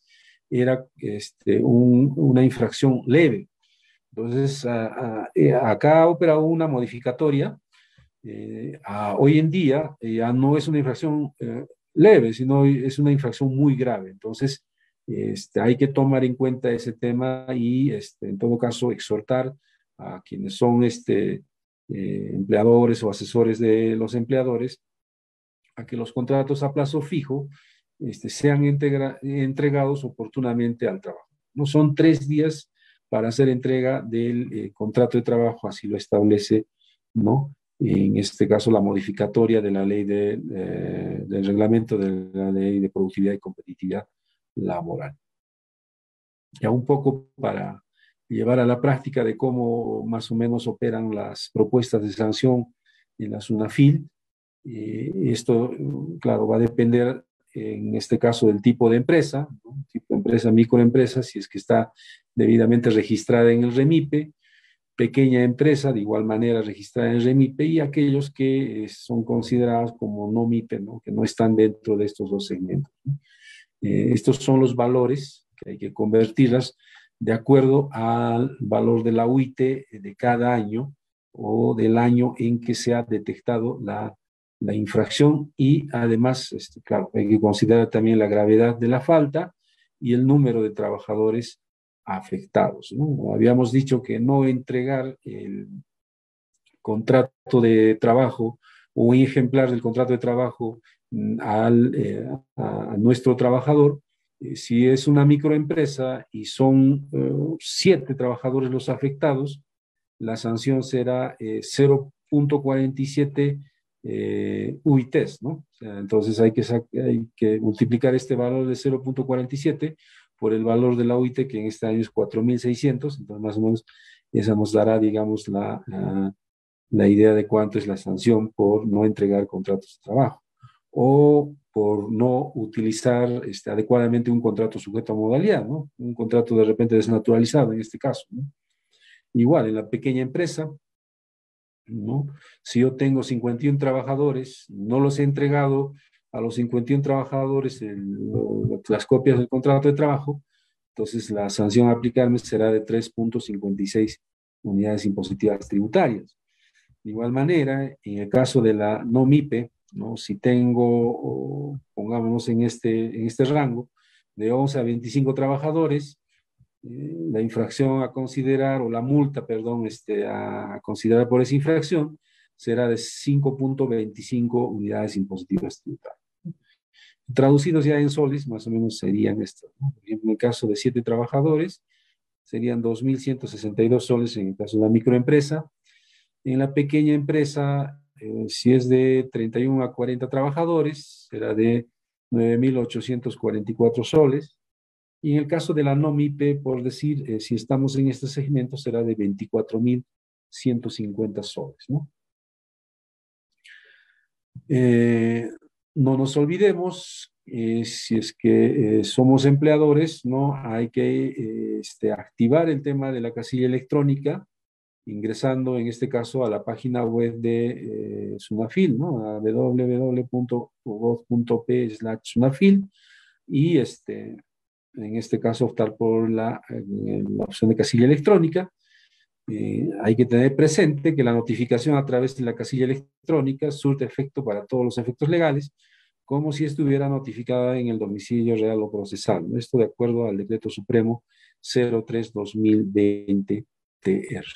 era una infracción leve. Entonces, acá ha operado una modificatoria. Hoy en día ya no es una infracción leve, sino es una infracción muy grave. Entonces, hay que tomar en cuenta ese tema y, en todo caso, exhortar a quienes son empleadores o asesores de los empleadores a que los contratos a plazo fijo sean entregados oportunamente al trabajo. No son 3 días para hacer entrega del contrato de trabajo, así lo establece, ¿no?, en este caso la modificatoria de la ley del reglamento de la ley de productividad y competitividad laboral. Ya un poco para llevar a la práctica de cómo más o menos operan las propuestas de sanción en la SUNAFIL. Esto, claro, va a depender en este caso del tipo de empresa, ¿no?, tipo de empresa, microempresa, si es que está debidamente registrada en el REMIPE, pequeña empresa de igual manera registrada en el REMIPE, y aquellos que son considerados como no MIPE, ¿no?, que no están dentro de estos dos segmentos, ¿no? Estos son los valores que hay que convertirlas de acuerdo al valor de la UIT de cada año o del año en que se ha detectado la infracción, y además, claro, hay que considerar también la gravedad de la falta y el número de trabajadores afectados, ¿no? Habíamos dicho que no entregar el contrato de trabajo o un ejemplar del contrato de trabajo a nuestro trabajador, si es una microempresa y son 7 trabajadores los afectados, la sanción será 0.47 UITs, ¿no? O sea, entonces hay que multiplicar este valor de 0.47 por el valor de la UIT, que en este año es 4.600, entonces más o menos esa nos dará, digamos, la idea de cuánto es la sanción por no entregar contratos de trabajo o por no utilizar adecuadamente un contrato sujeto a modalidad, ¿no? Un contrato de repente desnaturalizado en este caso, ¿no? Igual, en la pequeña empresa, ¿no?, si yo tengo 51 trabajadores, no los he entregado a los 51 trabajadores las copias del contrato de trabajo, entonces la sanción a aplicarme será de 3.56 unidades impositivas tributarias. De igual manera, en el caso de la no MIPE, ¿no?, si tengo, pongámonos en este rango, de 11 a 25 trabajadores, la infracción a considerar, o la multa, perdón, a considerar por esa infracción, será de 5.25 unidades impositivas tributarias. Traducidos ya en soles, más o menos serían estos, ¿no? Por ejemplo, en el caso de 7 trabajadores, serían 2.162 soles en el caso de la microempresa. En la pequeña empresa, si es de 31 a 40 trabajadores, será de 9.844 soles. Y en el caso de la NOMIPE, por decir, si estamos en este segmento, será de 24.150 soles, ¿no? No nos olvidemos, si es que somos empleadores, ¿no? Hay que activar el tema de la casilla electrónica, ingresando en este caso a la página web de SUNAFIL, ¿no? A www.gov.p/SUNAFIL, y en este caso optar por la opción de casilla electrónica. Hay que tener presente que la notificación a través de la casilla electrónica surte efecto para todos los efectos legales, como si estuviera notificada en el domicilio real o procesal, ¿no? Esto de acuerdo al Decreto Supremo 03/2020-TR.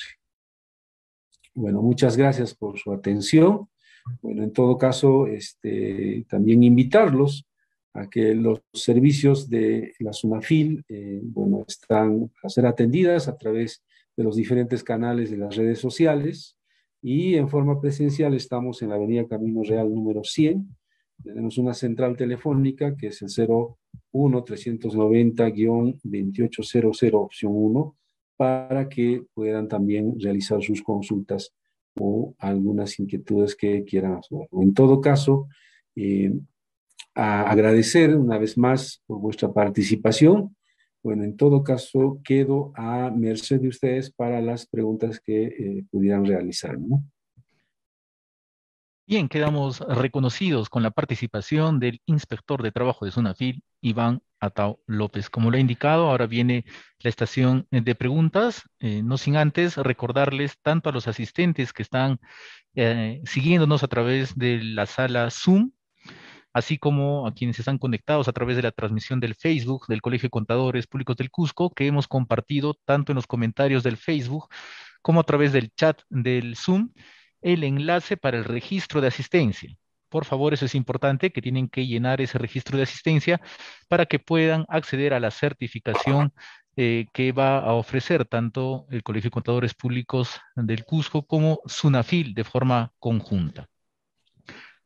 Bueno, muchas gracias por su atención. Bueno, en todo caso, también invitarlos a que los servicios de la SUNAFIL, bueno, están a ser atendidas a través de los diferentes canales de las redes sociales, y en forma presencial estamos en la avenida Camino Real número 100. Tenemos una central telefónica que es el 01-390-2800 opción 1, para que puedan también realizar sus consultas o algunas inquietudes que quieran hacer. En todo caso, a agradecer una vez más por vuestra participación. Bueno, en todo caso, quedo a merced de ustedes para las preguntas que pudieran realizar, ¿no? Bien, quedamos reconocidos con la participación del inspector de trabajo de SUNAFIL, Iván Atao López. Como lo ha indicado, ahora viene la estación de preguntas, no sin antes recordarles tanto a los asistentes que están siguiéndonos a través de la sala Zoom, así como a quienes están conectados a través de la transmisión del Facebook del Colegio de Contadores Públicos del Cusco, que hemos compartido tanto en los comentarios del Facebook como a través del chat del Zoom, el enlace para el registro de asistencia. Por favor, eso es importante, que tienen que llenar ese registro de asistencia para que puedan acceder a la certificación que va a ofrecer tanto el Colegio de Contadores Públicos del Cusco como SUNAFIL de forma conjunta.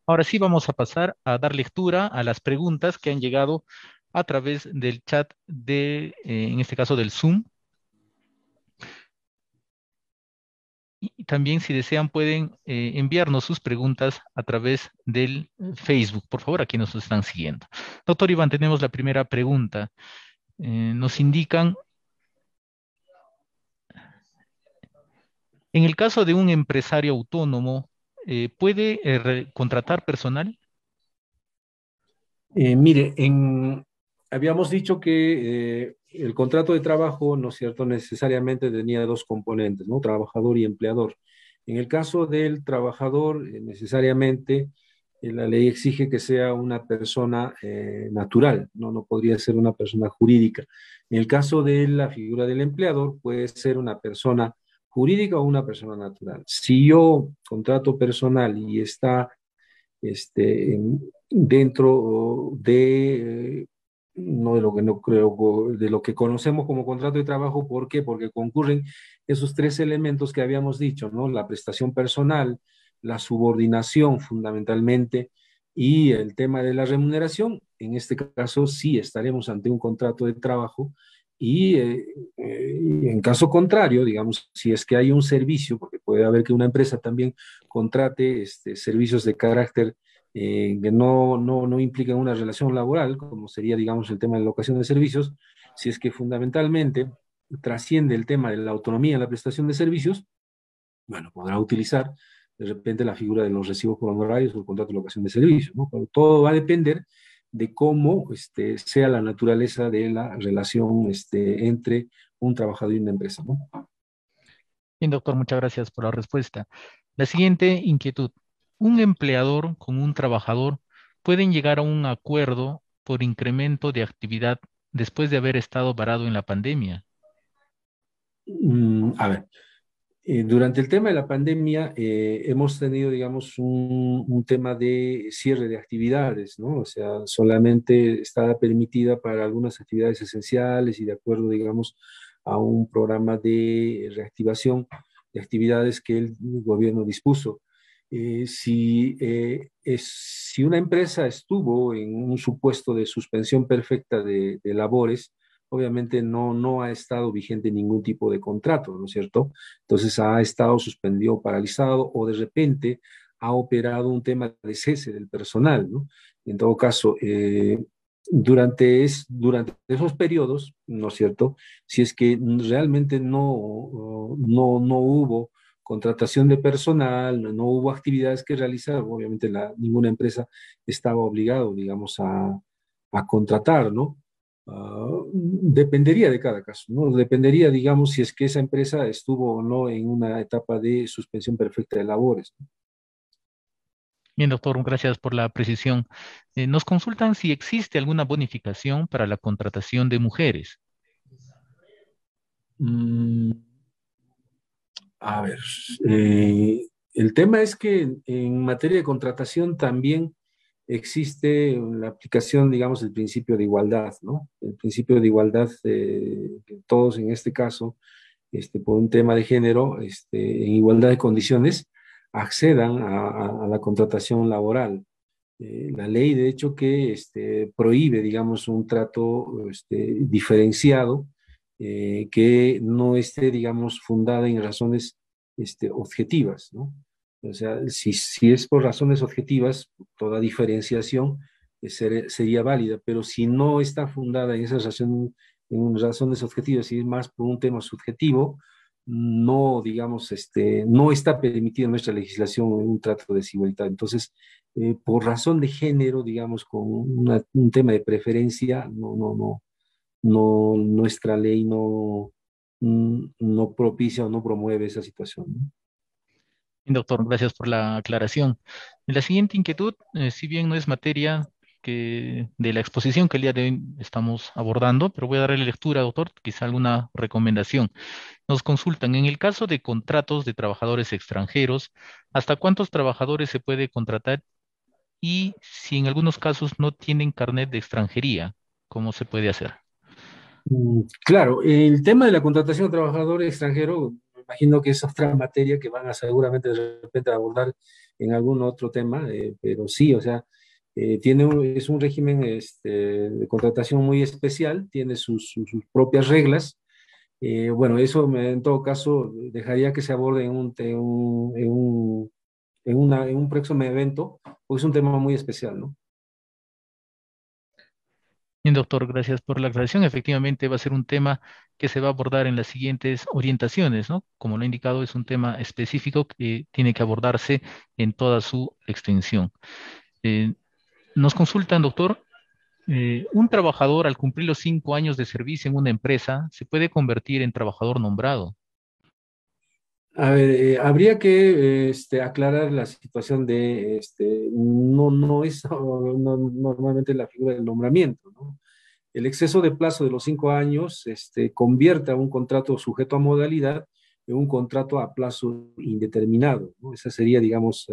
Ahora sí vamos a pasar a dar lectura a las preguntas que han llegado a través del chat de, en este caso del Zoom. Y también, si desean, pueden enviarnos sus preguntas a través del Facebook, por favor, a quienes nos están siguiendo. Doctor Iván, tenemos la primera pregunta. Nos indican, en el caso de un empresario autónomo, ¿puede contratar personal? Mire, habíamos dicho que el contrato de trabajo, ¿no es cierto?, necesariamente tenía dos componentes, ¿no? Trabajador y empleador. En el caso del trabajador, necesariamente la ley exige que sea una persona natural, ¿no? No podría ser una persona jurídica. En el caso de la figura del empleador, puede ser una persona jurídica o una persona natural. Si yo contrato personal y está dentro de, no de lo que no creo, de lo que conocemos como contrato de trabajo. ¿Por qué? Porque concurren esos tres elementos que habíamos dicho, ¿no? La prestación personal, la subordinación fundamentalmente, y el tema de la remuneración. En este caso sí estaremos ante un contrato de trabajo, y en caso contrario, digamos, si es que hay un servicio, porque puede haber que una empresa también contrate servicios de carácter que no implican una relación laboral, como sería, digamos, el tema de la locación de servicios. Si es que fundamentalmente trasciende el tema de la autonomía en la prestación de servicios, bueno, podrá utilizar de repente la figura de los recibos por honorarios o el contrato de locación de servicios, ¿no? Pero todo va a depender de cómo sea la naturaleza de la relación entre un trabajador y una empresa, ¿no? Bien, doctor, muchas gracias por la respuesta. La siguiente inquietud. ¿Un empleador con un trabajador pueden llegar a un acuerdo por incremento de actividad después de haber estado varado en la pandemia? A ver, durante el tema de la pandemia hemos tenido, digamos, un tema de cierre de actividades, ¿no? O sea, solamente estaba permitida para algunas actividades esenciales y de acuerdo, digamos, a un programa de reactivación de actividades que el gobierno dispuso. si una empresa estuvo en un supuesto de suspensión perfecta de labores, obviamente no ha estado vigente ningún tipo de contrato, ¿no es cierto? Entonces ha estado suspendido, paralizado, o de repente ha operado un tema de cese del personal, ¿no? En todo caso, durante esos periodos, ¿no es cierto? Si es que realmente no hubo contratación de personal, no hubo actividades que realizar, obviamente ninguna empresa estaba obligado, digamos, a contratar, ¿no? Dependería de cada caso, ¿no? Dependería, digamos, si es que esa empresa estuvo o no en una etapa de suspensión perfecta de labores, ¿no? Bien, doctor, gracias por la precisión. Nos consultan si existe alguna bonificación para la contratación de mujeres. Mm, a ver, el tema es que en materia de contratación también existe la aplicación, digamos, del principio de igualdad, ¿no? El principio de igualdad, que todos en este caso, por un tema de género, en igualdad de condiciones, accedan a la contratación laboral. La ley, de hecho, que prohíbe, digamos, un trato diferenciado, que no esté, digamos, fundada en razones objetivas, ¿no? O sea, si es por razones objetivas, toda diferenciación sería válida, pero si no está fundada en esas en razones objetivas, y es más por un tema subjetivo, no, digamos, no está permitido en nuestra legislación un trato de desigualdad. Entonces, por razón de género, digamos, con un tema de preferencia, nuestra ley no propicia o no promueve esa situación, ¿no? Bien, doctor, gracias por la aclaración. La siguiente inquietud, si bien no es materia de la exposición que el día de hoy estamos abordando, pero voy a darle lectura, doctor, quizá alguna recomendación. Nos consultan, en el caso de contratos de trabajadores extranjeros, ¿hasta cuántos trabajadores se puede contratar? Y si en algunos casos no tienen carnet de extranjería, ¿cómo se puede hacer? Claro, el tema de la contratación de trabajador extranjero, me imagino que es otra materia que van a seguramente de repente abordar en algún otro tema, pero sí, o sea, es un régimen de contratación muy especial, tiene sus propias reglas. Bueno, eso en todo caso dejaría que se aborde en un próximo evento, porque es un tema muy especial, ¿no? Bien, doctor, gracias por la aclaración. Efectivamente, va a ser un tema que se va a abordar en las siguientes orientaciones, ¿no? Como lo he indicado, es un tema específico que tiene que abordarse en toda su extensión. Eh, Nos consultan, doctor, ¿un trabajador al cumplir los 5 años de servicio en una empresa se puede convertir en trabajador nombrado? A ver, habría que aclarar la situación de, no es normalmente la figura del nombramiento, ¿no? El exceso de plazo de los 5 años convierte a un contrato sujeto a modalidad en un contrato a plazo indeterminado, ¿no? Esa sería, digamos,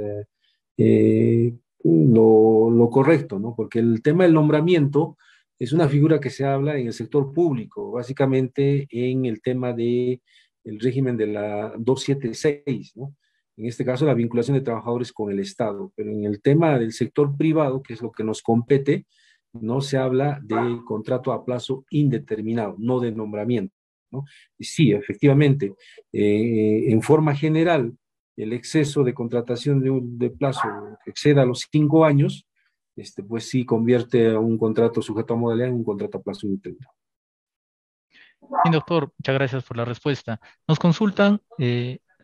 lo correcto, ¿no? Porque el tema del nombramiento es una figura que se habla en el sector público, básicamente en el tema de el régimen de la 276, ¿no? En este caso, la vinculación de trabajadores con el Estado, pero en el tema del sector privado, que es lo que nos compete, no se habla de contrato a plazo indeterminado, no de nombramiento, ¿no? Y sí, efectivamente, en forma general, el exceso de contratación de plazo que exceda los 5 años, pues sí convierte a un contrato sujeto a modalidad en un contrato a plazo indeterminado. Bien, doctor, muchas gracias por la respuesta. Nos consultan,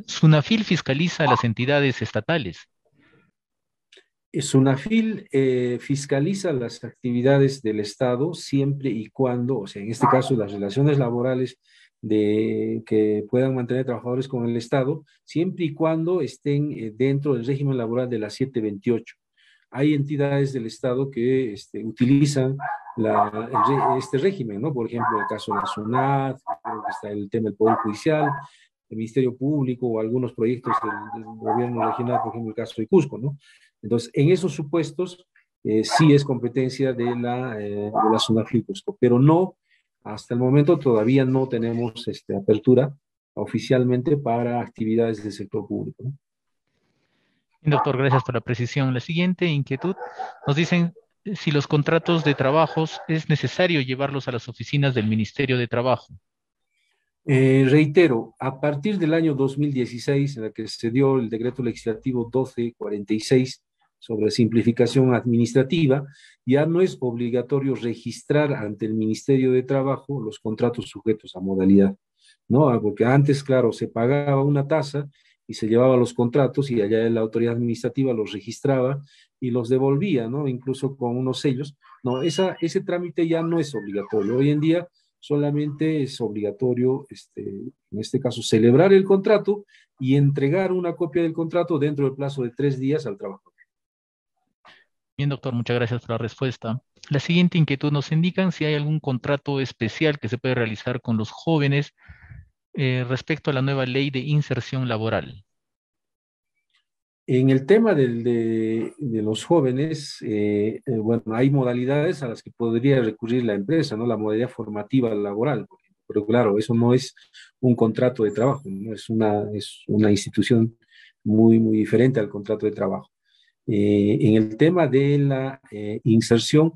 ¿SUNAFIL fiscaliza a las entidades estatales? SUNAFIL fiscaliza las actividades del Estado siempre y cuando, o sea, en este caso, las relaciones laborales que puedan mantener trabajadores con el Estado, siempre y cuando estén dentro del régimen laboral de la 728. Hay entidades del Estado que utilizan este régimen, ¿no? Por ejemplo, el caso de la SUNAT, creo que está el tema del Poder Judicial, el Ministerio Público o algunos proyectos del gobierno regional, por ejemplo, el caso de Cusco, ¿no? Entonces, en esos supuestos, sí es competencia de la SUNAFIL Cusco, pero no, hasta el momento todavía no tenemos apertura oficialmente para actividades del sector público, ¿no? Bien, doctor, gracias por la precisión. La siguiente inquietud nos dicen si los contratos de trabajos es necesario llevarlos a las oficinas del Ministerio de Trabajo. Reitero, a partir del año 2016, en el que se dio el decreto legislativo 1246 sobre simplificación administrativa, ya no es obligatorio registrar ante el Ministerio de Trabajo los contratos sujetos a modalidad, ¿no? Porque antes, claro, se pagaba una tasa y se llevaba los contratos y allá la autoridad administrativa los registraba y los devolvía, ¿no? Incluso con unos sellos. No, ese trámite ya no es obligatorio. Hoy en día solamente es obligatorio, en este caso, celebrar el contrato y entregar una copia del contrato dentro del plazo de 3 días al trabajador. Bien, doctor, muchas gracias por la respuesta. La siguiente inquietud nos indican si hay algún contrato especial que se puede realizar con los jóvenes respecto a la nueva ley de inserción laboral. En el tema de los jóvenes, bueno, hay modalidades a las que podría recurrir la empresa, ¿no? La modalidad formativa laboral, por ejemplo. Pero claro, eso no es un contrato de trabajo, ¿no? Es una institución muy, muy diferente al contrato de trabajo. En el tema de la inserción,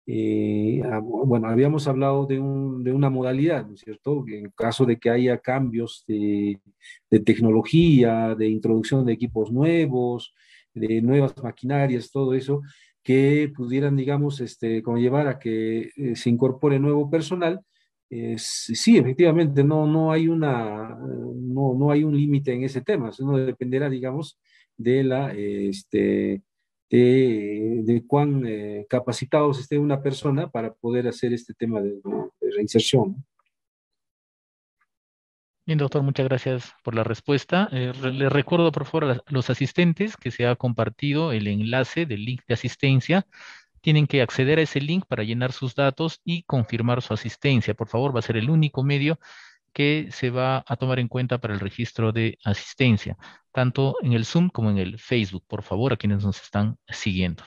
bueno, habíamos hablado de una modalidad, ¿no es cierto? En caso de que haya cambios de tecnología, de introducción de equipos nuevos, de nuevas maquinarias, todo eso, que pudieran, digamos, conllevar a que se incorpore nuevo personal. Sí, efectivamente, no hay un límite en ese tema, eso no dependerá, digamos, de de cuán capacitados esté una persona para poder hacer este tema de reinserción, ¿no? Bien, doctor, muchas gracias por la respuesta. Le recuerdo, por favor, a los asistentes que se ha compartido el enlace del link de asistencia. Tienen que acceder a ese link para llenar sus datos y confirmar su asistencia. Por favor, va a ser el único medio que se va a tomar en cuenta para el registro de asistencia, tanto en el Zoom como en el Facebook, por favor, a quienes nos están siguiendo.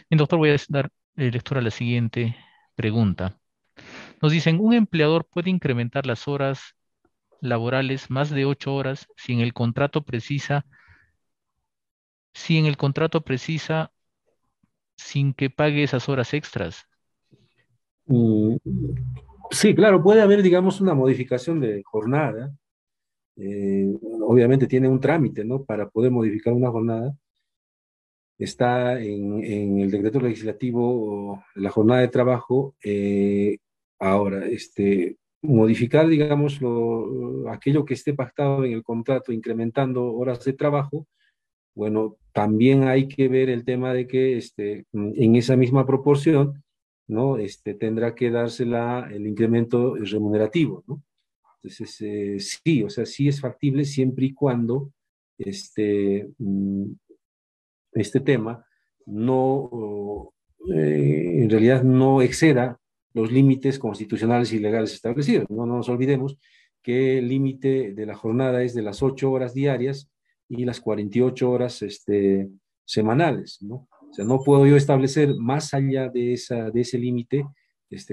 Bien, doctor, voy a dar lectura a la siguiente pregunta. Nos dicen, ¿un empleador puede incrementar las horas laborales más de 8 horas si en el contrato precisa, sin que pague esas horas extras? Mm, sí, claro, puede haber, digamos, una modificación de jornada. Obviamente tiene un trámite, ¿no? Para poder modificar una jornada. Está en el decreto legislativo la jornada de trabajo. Ahora, modificar, digamos, aquello que esté pactado en el contrato, incrementando horas de trabajo. Bueno, también hay que ver el tema de que en esa misma proporción, ¿no? Tendrá que darse el incremento remunerativo, ¿no? Entonces, sí, o sea, sí es factible siempre y cuando este tema no, en realidad no exceda los límites constitucionales y legales establecidos. No nos olvidemos que el límite de la jornada es de las 8 horas diarias y las 48 horas semanales, ¿no? O sea, no puedo yo establecer más allá de ese límite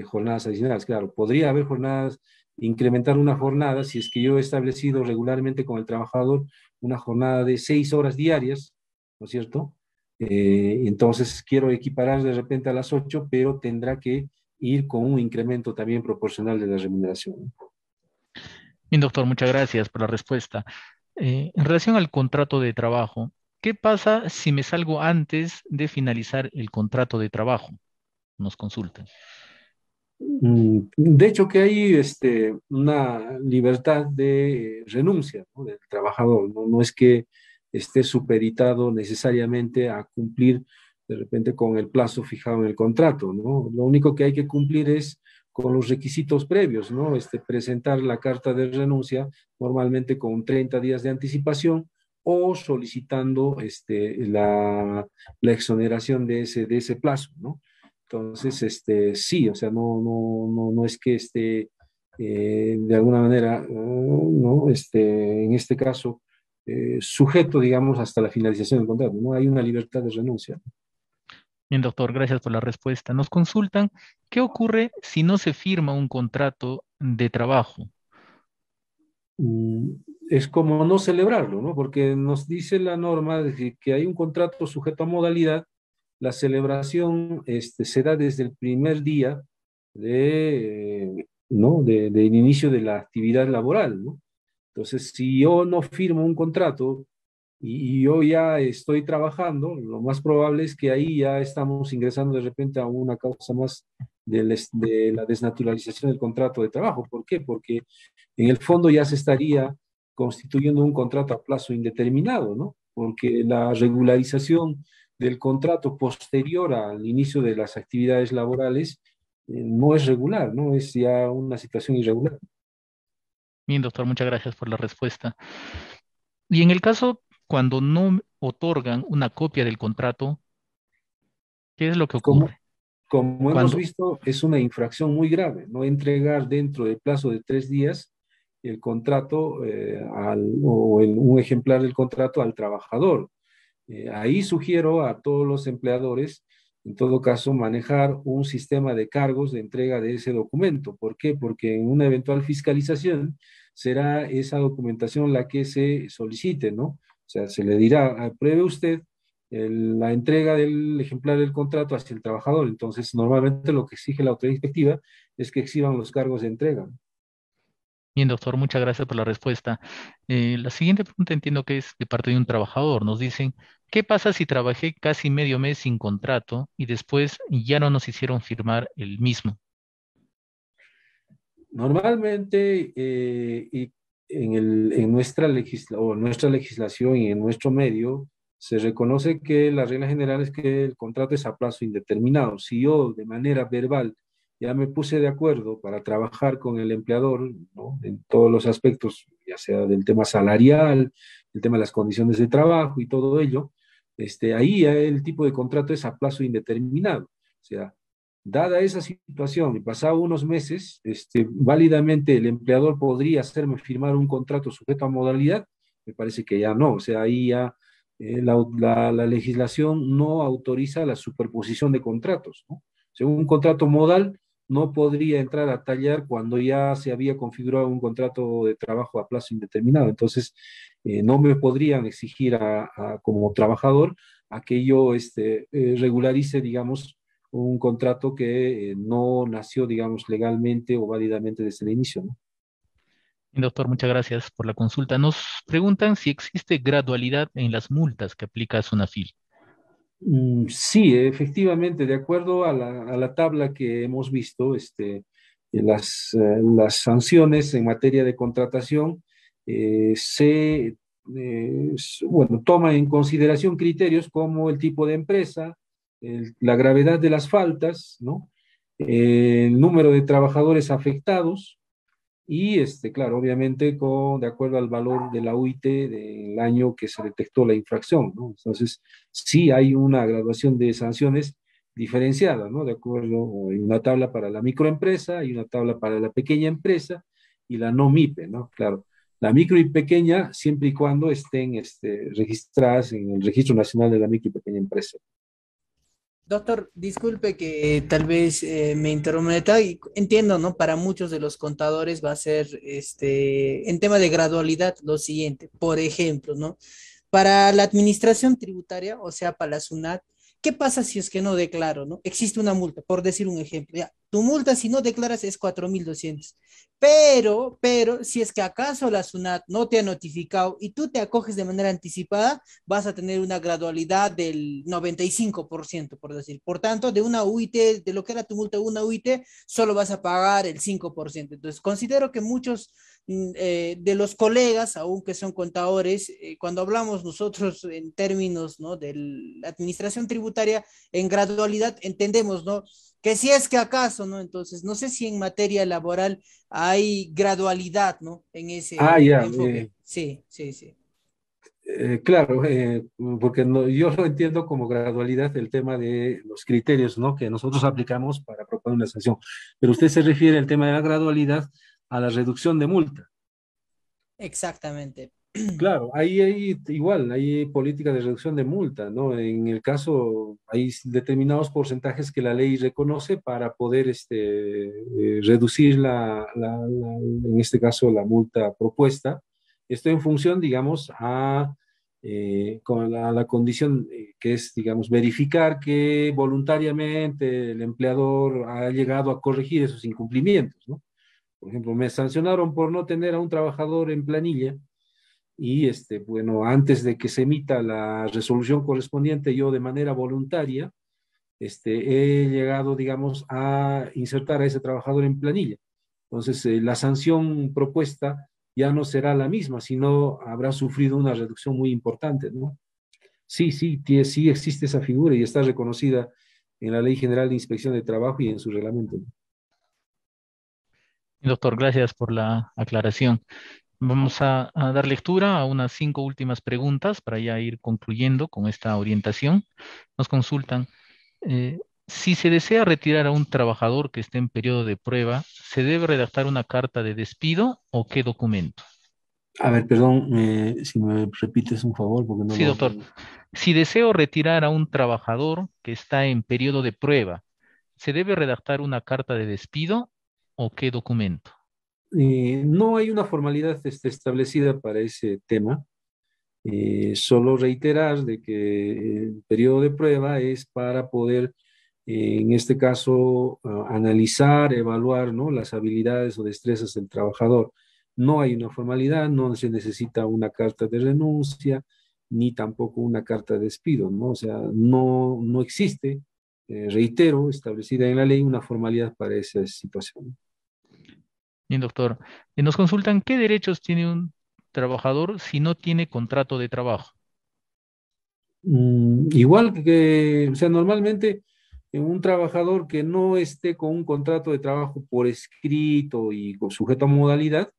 jornadas adicionales. Claro, podría haber jornadas, incrementar una jornada si es que yo he establecido regularmente con el trabajador una jornada de 6 horas diarias, ¿no es cierto? Entonces quiero equiparar de repente a las 8, pero tendrá que ir con un incremento también proporcional de la remuneración, ¿no? Bien, doctor, muchas gracias por la respuesta. En relación al contrato de trabajo, ¿qué pasa si me salgo antes de finalizar el contrato de trabajo? Nos consultan. De hecho, que hay una libertad de renuncia, ¿no? Del trabajador, ¿no? No es que esté supeditado necesariamente a cumplir de repente con el plazo fijado en el contrato, ¿no? Lo único que hay que cumplir es con los requisitos previos, ¿no? Presentar la carta de renuncia normalmente con 30 días de anticipación o solicitando la exoneración de ese plazo, ¿no? Entonces, sí, o sea, no es que de alguna manera, no, en este caso, sujeto, digamos, hasta la finalización del contrato, ¿no? Hay una libertad de renuncia. Bien, doctor, gracias por la respuesta. Nos consultan, ¿qué ocurre si no se firma un contrato de trabajo? es como no celebrarlo, ¿no? Porque nos dice la norma de que hay un contrato sujeto a modalidad, la celebración se da desde el primer día ¿no? Del inicio de la actividad laboral, ¿no? Entonces, si yo no firmo un contrato y yo ya estoy trabajando, lo más probable es que ahí ya estamos ingresando de repente a una causa más de la desnaturalización del contrato de trabajo. ¿Por qué? Porque en el fondo ya se estaría constituyendo un contrato a plazo indeterminado, ¿no? Porque la regularización del contrato posterior al inicio de las actividades laborales no es regular, ¿no? Es ya una situación irregular. Bien, doctor, muchas gracias por la respuesta. Y en el caso cuando no otorgan una copia del contrato, ¿qué es lo que Como, ocurre? como hemos Cuando, visto, es una infracción muy grave, no entregar dentro del plazo de 3 días el contrato un ejemplar del contrato al trabajador. Ahí sugiero a todos los empleadores, en todo caso, manejar un sistema de cargos de entrega de ese documento. ¿Por qué? Porque en una eventual fiscalización será esa documentación la que se solicite, ¿no? O sea, se le dirá, apruebe usted la entrega del ejemplar del contrato hacia el trabajador. Entonces, normalmente lo que exige la autoridad inspectiva es que exhiban los cargos de entrega. bien, doctor, muchas gracias por la respuesta. La siguiente pregunta entiendo que es de parte de un trabajador. Nos dicen, ¿qué pasa si trabajé casi medio mes sin contrato y después ya no nos hicieron firmar el mismo? Normalmente, y en nuestra legislación y en nuestro medio, se reconoce que la regla general es que el contrato es a plazo indeterminado. Si yo de manera verbal ya me puse de acuerdo para trabajar con el empleador, ¿no? En todos los aspectos, ya sea del tema salarial, el tema de las condiciones de trabajo y todo ello, ahí ya el tipo de contrato es a plazo indeterminado. O sea, dada esa situación y pasado unos meses, válidamente el empleador podría hacerme firmar un contrato sujeto a modalidad, me parece que ya no, o sea, ahí ya la legislación no autoriza la superposición de contratos, ¿no? Según un contrato modal, no podría entrar a tallar cuando ya se había configurado un contrato de trabajo a plazo indeterminado. Entonces, no me podrían exigir como trabajador a que yo regularice, digamos, un contrato que no nació, digamos, legalmente o válidamente desde el inicio, ¿no? Bien, doctor, muchas gracias por la consulta. Nos preguntan si existe gradualidad en las multas que aplica Sunafil. Sí, efectivamente, de acuerdo a la tabla que hemos visto, las sanciones en materia de contratación bueno, toma en consideración criterios como el tipo de empresa, la gravedad de las faltas, ¿no? El número de trabajadores afectados y, claro, obviamente de acuerdo al valor de la UIT del año que se detectó la infracción, ¿no? Entonces, sí hay una graduación de sanciones diferenciada, ¿no? De acuerdo, hay una tabla para la microempresa, hay una tabla para la pequeña empresa y la no MIPE, ¿no? Claro, la micro y pequeña siempre y cuando estén registradas en el Registro Nacional de la Micro y Pequeña Empresa. Doctor, disculpe que tal vez me intrometa y entiendo, ¿no? Para muchos de los contadores va a ser, en tema de gradualidad, lo siguiente. Por ejemplo, ¿no? Para la administración tributaria, o sea, para la SUNAT, ¿qué pasa si es que no declaro, ¿no? Existe una multa, por decir un ejemplo. Ya, tu multa si no declaras es 4.200. Pero, si es que acaso la SUNAT no te ha notificado y tú te acoges de manera anticipada, vas a tener una gradualidad del 95%, por decir. Por tanto, de una UIT, de lo que era tu multa, una UIT, solo vas a pagar el 5%. Entonces, considero que muchos de los colegas, aún que son contadores, cuando hablamos nosotros en términos, ¿no? De la administración tributaria, en gradualidad entendemos, ¿no? Que si es que acaso, ¿no? Entonces, no sé si en materia laboral hay gradualidad, ¿no? En Ah, ese ya, enfoque. Sí, sí, sí. claro, porque yo lo entiendo como gradualidad el tema de los criterios, ¿no? Que nosotros aplicamos para proponer una sanción. Pero usted se refiere al tema de la gradualidad a la reducción de multa. Exactamente. Claro, ahí hay igual, hay políticas de reducción de multa, ¿no? En el caso, hay determinados porcentajes que la ley reconoce para poder reducir en este caso, la multa propuesta. esto en función, digamos, con la condición que es, digamos, verificar que voluntariamente el empleador ha llegado a corregir esos incumplimientos, ¿no? Por ejemplo, me sancionaron por no tener a un trabajador en planilla y, bueno, antes de que se emita la resolución correspondiente, yo de manera voluntaria, he llegado, digamos, a insertar a ese trabajador en planilla. Entonces, la sanción propuesta ya no será la misma, sino habrá sufrido una reducción muy importante, ¿no? Sí, sí, sí existe esa figura y está reconocida en la Ley General de Inspección de Trabajo y en su reglamento. Doctor, gracias por la aclaración. Vamos a dar lectura a unas 5 últimas preguntas para ya ir concluyendo con esta orientación. Nos consultan, si se desea retirar a un trabajador que esté en periodo de prueba, ¿se debe redactar una carta de despido o qué documento? A ver, perdón, si me repites un favor, porque no Sí, lo... doctor. Si deseo retirar a un trabajador que está en periodo de prueba, ¿se debe redactar una carta de despido o qué documento? No hay una formalidad establecida para ese tema. Solo reiterar de que el periodo de prueba es para poder, en este caso, analizar, evaluar, ¿no?, las habilidades o destrezas del trabajador. No hay una formalidad, no se necesita una carta de renuncia, ni tampoco una carta de despido, ¿no? O sea, no existe, reitero, establecida en la ley una formalidad para esa situación. Bien, doctor. Nos consultan qué derechos tiene un trabajador si no tiene contrato de trabajo. Igual que, o sea, normalmente un trabajador que no esté con un contrato de trabajo por escrito y sujeto a modalidad,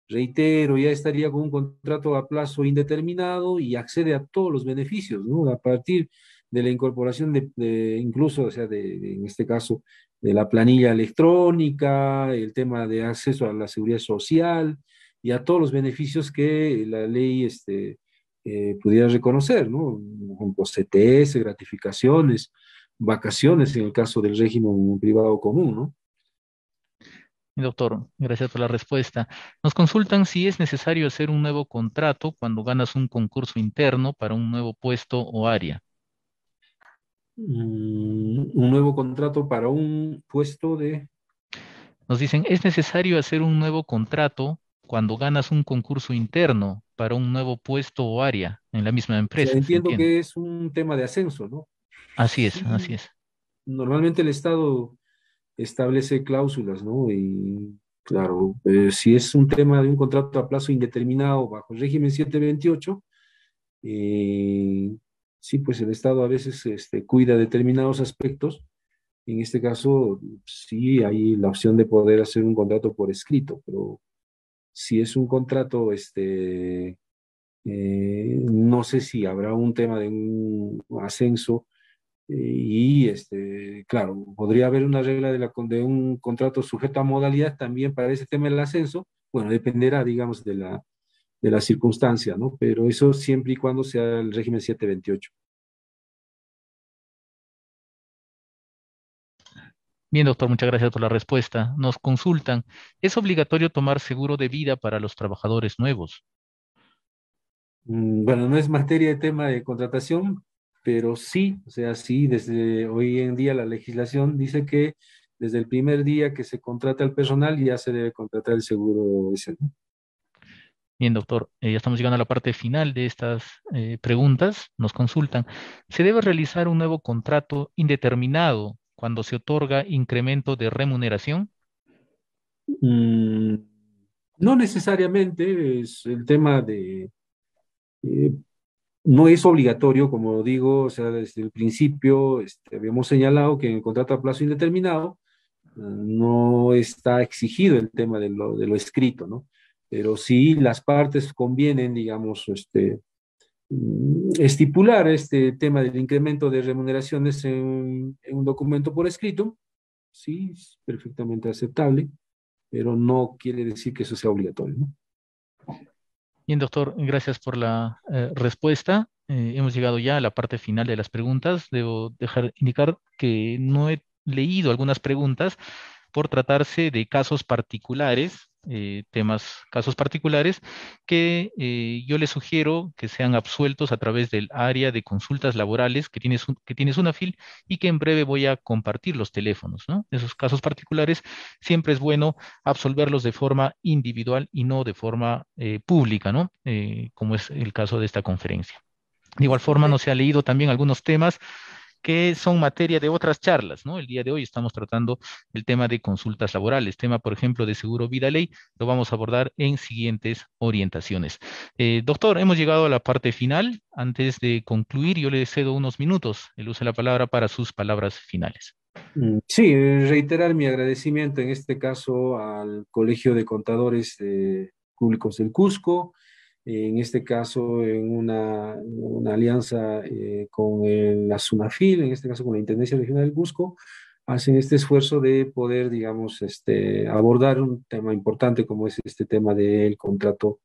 reitero, ya estaría con un contrato a plazo indeterminado y accede a todos los beneficios, ¿no? A partir de la incorporación incluso, o sea, en este caso, de la planilla electrónica, el tema de acceso a la seguridad social y a todos los beneficios que la ley, pudiera reconocer, ¿no? Por ejemplo, CTS, gratificaciones, vacaciones en el caso del régimen privado común, ¿no? Doctor, gracias por la respuesta. Nos consultan si es necesario hacer un nuevo contrato cuando ganas un concurso interno para un nuevo puesto o área. Un nuevo contrato para un puesto de... Nos dicen, ¿es necesario hacer un nuevo contrato cuando ganas un concurso interno para un nuevo puesto o área en la misma O sea, empresa? ¿Se entiendo entiende? que es un tema de ascenso, ¿no? Así es, así Sí, es. normalmente el Estado establece cláusulas, ¿no? Y claro, si es un tema de un contrato a plazo indeterminado bajo el régimen 728, eh, sí, pues el Estado a veces cuida determinados aspectos. En este caso, sí hay la opción de poder hacer un contrato por escrito, pero si es un contrato, no sé si habrá un tema de un ascenso y, claro, podría haber una regla de un contrato sujeto a modalidad también para ese tema del ascenso. Bueno, dependerá, digamos, de la circunstancia, ¿no? Pero eso siempre y cuando sea el régimen 728. Bien, doctor, muchas gracias por la respuesta. Nos consultan, ¿es obligatorio tomar seguro de vida para los trabajadores nuevos? Bueno, no es materia de tema de contratación, pero sí, o sea, sí, desde hoy en día la legislación dice que desde el primer día que se contrata al personal ya se debe contratar el seguro ese, ¿no? Bien, doctor, ya estamos llegando a la parte final de estas preguntas. Nos consultan, ¿se debe realizar un nuevo contrato indeterminado cuando se otorga incremento de remuneración? Mm, no necesariamente es el tema eh, no es obligatorio, como digo, o sea, desde el principio habíamos señalado que en el contrato a plazo indeterminado no está exigido el tema de lo escrito, ¿no? Pero sí las partes convienen, digamos, estipular este tema del incremento de remuneraciones en un documento por escrito, sí, es perfectamente aceptable, pero no quiere decir que eso sea obligatorio, ¿no? Bien, doctor, gracias por la respuesta. Hemos llegado ya a la parte final de las preguntas. Debo dejar indicar que no he leído algunas preguntas por tratarse de casos particulares casos particulares, que yo les sugiero que sean absueltos a través del área de consultas laborales que tiene Sunafil y que en breve voy a compartir los teléfonos, ¿no? Esos casos particulares siempre es bueno absolverlos de forma individual y no de forma pública, ¿no? Como es el caso de esta conferencia. De igual forma, no se ha leído también algunos temas que son materia de otras charlas, ¿no? El día de hoy estamos tratando el tema de consultas laborales, tema, por ejemplo, de seguro vida ley, lo vamos a abordar en siguientes orientaciones. Doctor, hemos llegado a la parte final. Antes de concluir, yo le cedo unos minutos. Él usa la palabra para sus palabras finales. Sí, reiterar mi agradecimiento en este caso al Colegio de Contadores Públicos del Cusco, en este caso en una alianza con la SUNAFIL, en este caso con la Intendencia Regional del Cusco, hacen este esfuerzo de poder, digamos, abordar un tema importante como es este tema del contrato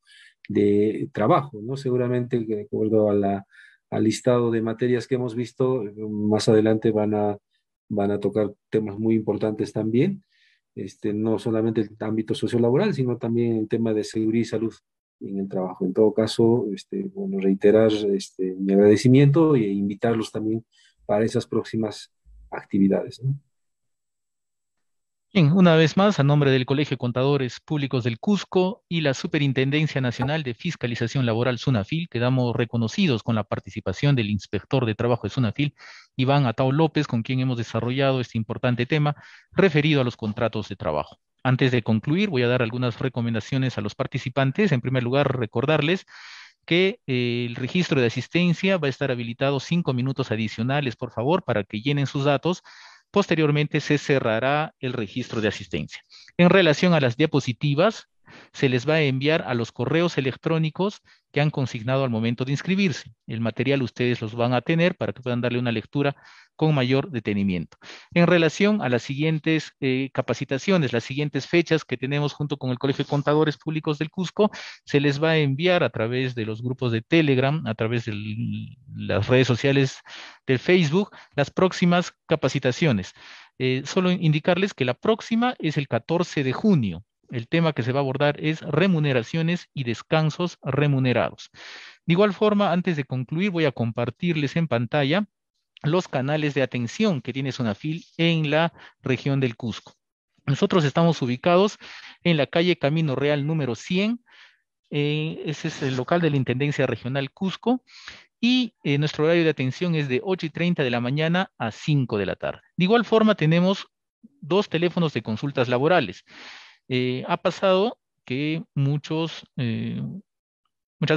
de trabajo, ¿no? Seguramente, de acuerdo al listado de materias que hemos visto, más adelante van a tocar temas muy importantes también, no solamente el ámbito sociolaboral, sino también el tema de seguridad y salud en el trabajo. En todo caso, bueno, reiterar mi agradecimiento e invitarlos también para esas próximas actividades, ¿no? Bien, una vez más, a nombre del Colegio de Contadores Públicos del Cusco y la Superintendencia Nacional de Fiscalización Laboral SUNAFIL, quedamos reconocidos con la participación del inspector de trabajo de SUNAFIL, Iván Atao López, con quien hemos desarrollado este importante tema referido a los contratos de trabajo. Antes de concluir, voy a dar algunas recomendaciones a los participantes. En primer lugar, recordarles que el registro de asistencia va a estar habilitado 5 minutos adicionales, por favor, para que llenen sus datos. Posteriormente se cerrará el registro de asistencia. En relación a las diapositivas, se les va a enviar a los correos electrónicos que han consignado al momento de inscribirse. El material ustedes los van a tener para que puedan darle una lectura con mayor detenimiento. En relación a las siguientes capacitaciones, las siguientes fechas que tenemos junto con el Colegio de Contadores Públicos del Cusco, se les va a enviar a través de los grupos de Telegram, a través de las redes sociales del Facebook, las próximas capacitaciones. Solo indicarles que la próxima es el 14 de junio. El tema que se va a abordar es remuneraciones y descansos remunerados. De igual forma, antes de concluir, voy a compartirles en pantalla los canales de atención que tiene SUNAFIL en la región del Cusco. Nosotros estamos ubicados en la calle Camino Real número 100. Ese es el local de la Intendencia Regional Cusco. Y nuestro horario de atención es de 8:30 de la mañana a 5 de la tarde. De igual forma, tenemos 2 teléfonos de consultas laborales. Ha pasado que muchas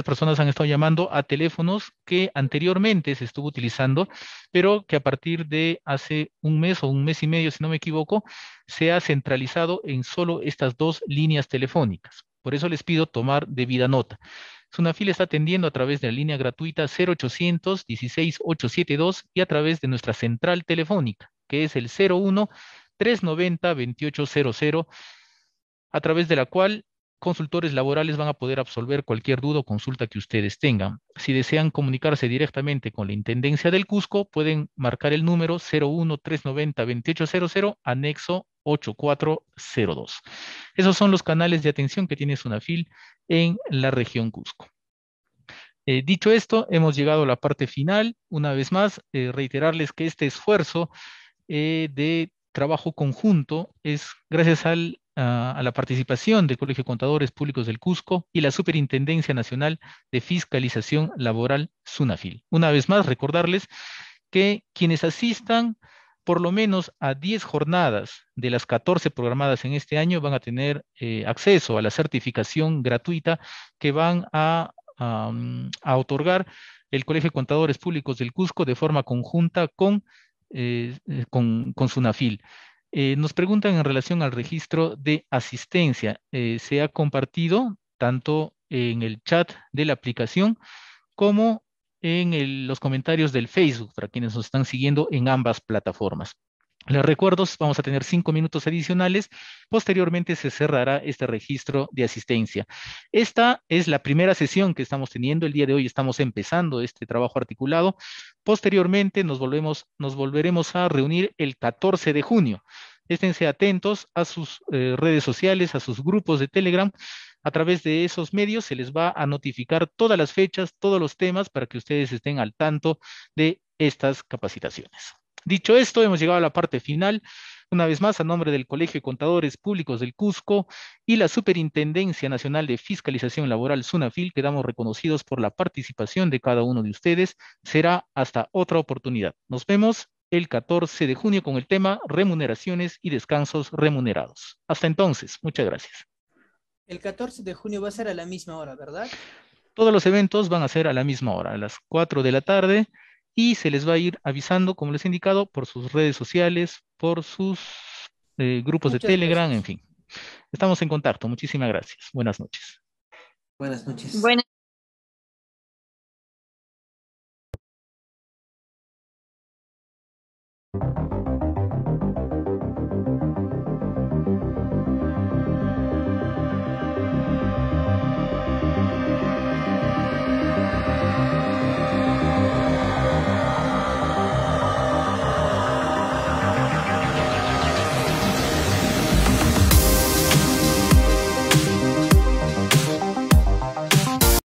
personas han estado llamando a teléfonos que anteriormente se estuvo utilizando, pero que a partir de hace un mes o un mes y medio, si no me equivoco, se ha centralizado en solo estas 2 líneas telefónicas. Por eso les pido tomar debida nota. SUNAFIL está atendiendo a través de la línea gratuita 0800 16 872 y a través de nuestra central telefónica, que es el 01 390 2800, a través de la cual consultores laborales van a poder absolver cualquier duda o consulta que ustedes tengan. Si desean comunicarse directamente con la Intendencia del Cusco, pueden marcar el número 01 390 2800, anexo 8402. Esos son los canales de atención que tiene SUNAFIL en la región Cusco. Dicho esto, hemos llegado a la parte final. Una vez más, reiterarles que este esfuerzo de trabajo conjunto es gracias a la participación del Colegio de Contadores Públicos del Cusco y la Superintendencia Nacional de Fiscalización Laboral SUNAFIL. Una vez más, recordarles que quienes asistan por lo menos a 10 jornadas de las 14 programadas en este año van a tener acceso a la certificación gratuita que van a otorgar el Colegio de Contadores Públicos del Cusco de forma conjunta con SUNAFIL. Nos preguntan en relación al registro de asistencia. Se ha compartido tanto en el chat de la aplicación como en los comentarios del Facebook para quienes nos están siguiendo en ambas plataformas. Les recuerdo, vamos a tener 5 minutos adicionales. Posteriormente se cerrará este registro de asistencia. Esta es la primera sesión que estamos teniendo. El día de hoy estamos empezando este trabajo articulado. Posteriormente nos volveremos a reunir el 14 de junio. Esténse atentos a sus redes sociales, a sus grupos de Telegram. A través de esos medios se les va a notificar todas las fechas, todos los temas para que ustedes estén al tanto de estas capacitaciones. Dicho esto, hemos llegado a la parte final. Una vez más, a nombre del Colegio de Contadores Públicos del Cusco y la Superintendencia Nacional de Fiscalización Laboral, SUNAFIL, quedamos reconocidos por la participación de cada uno de ustedes. Será hasta otra oportunidad. Nos vemos el 14 de junio con el tema remuneraciones y descansos remunerados. Hasta entonces, muchas gracias. El 14 de junio va a ser a la misma hora, ¿verdad? Todos los eventos van a ser a la misma hora, a las 4 de la tarde, y se les va a ir avisando, como les he indicado, por sus redes sociales, por sus grupos de Muchas Telegram, gracias. en fin. Estamos en contacto. Muchísimas gracias. Buenas noches. Buenas noches. Buenas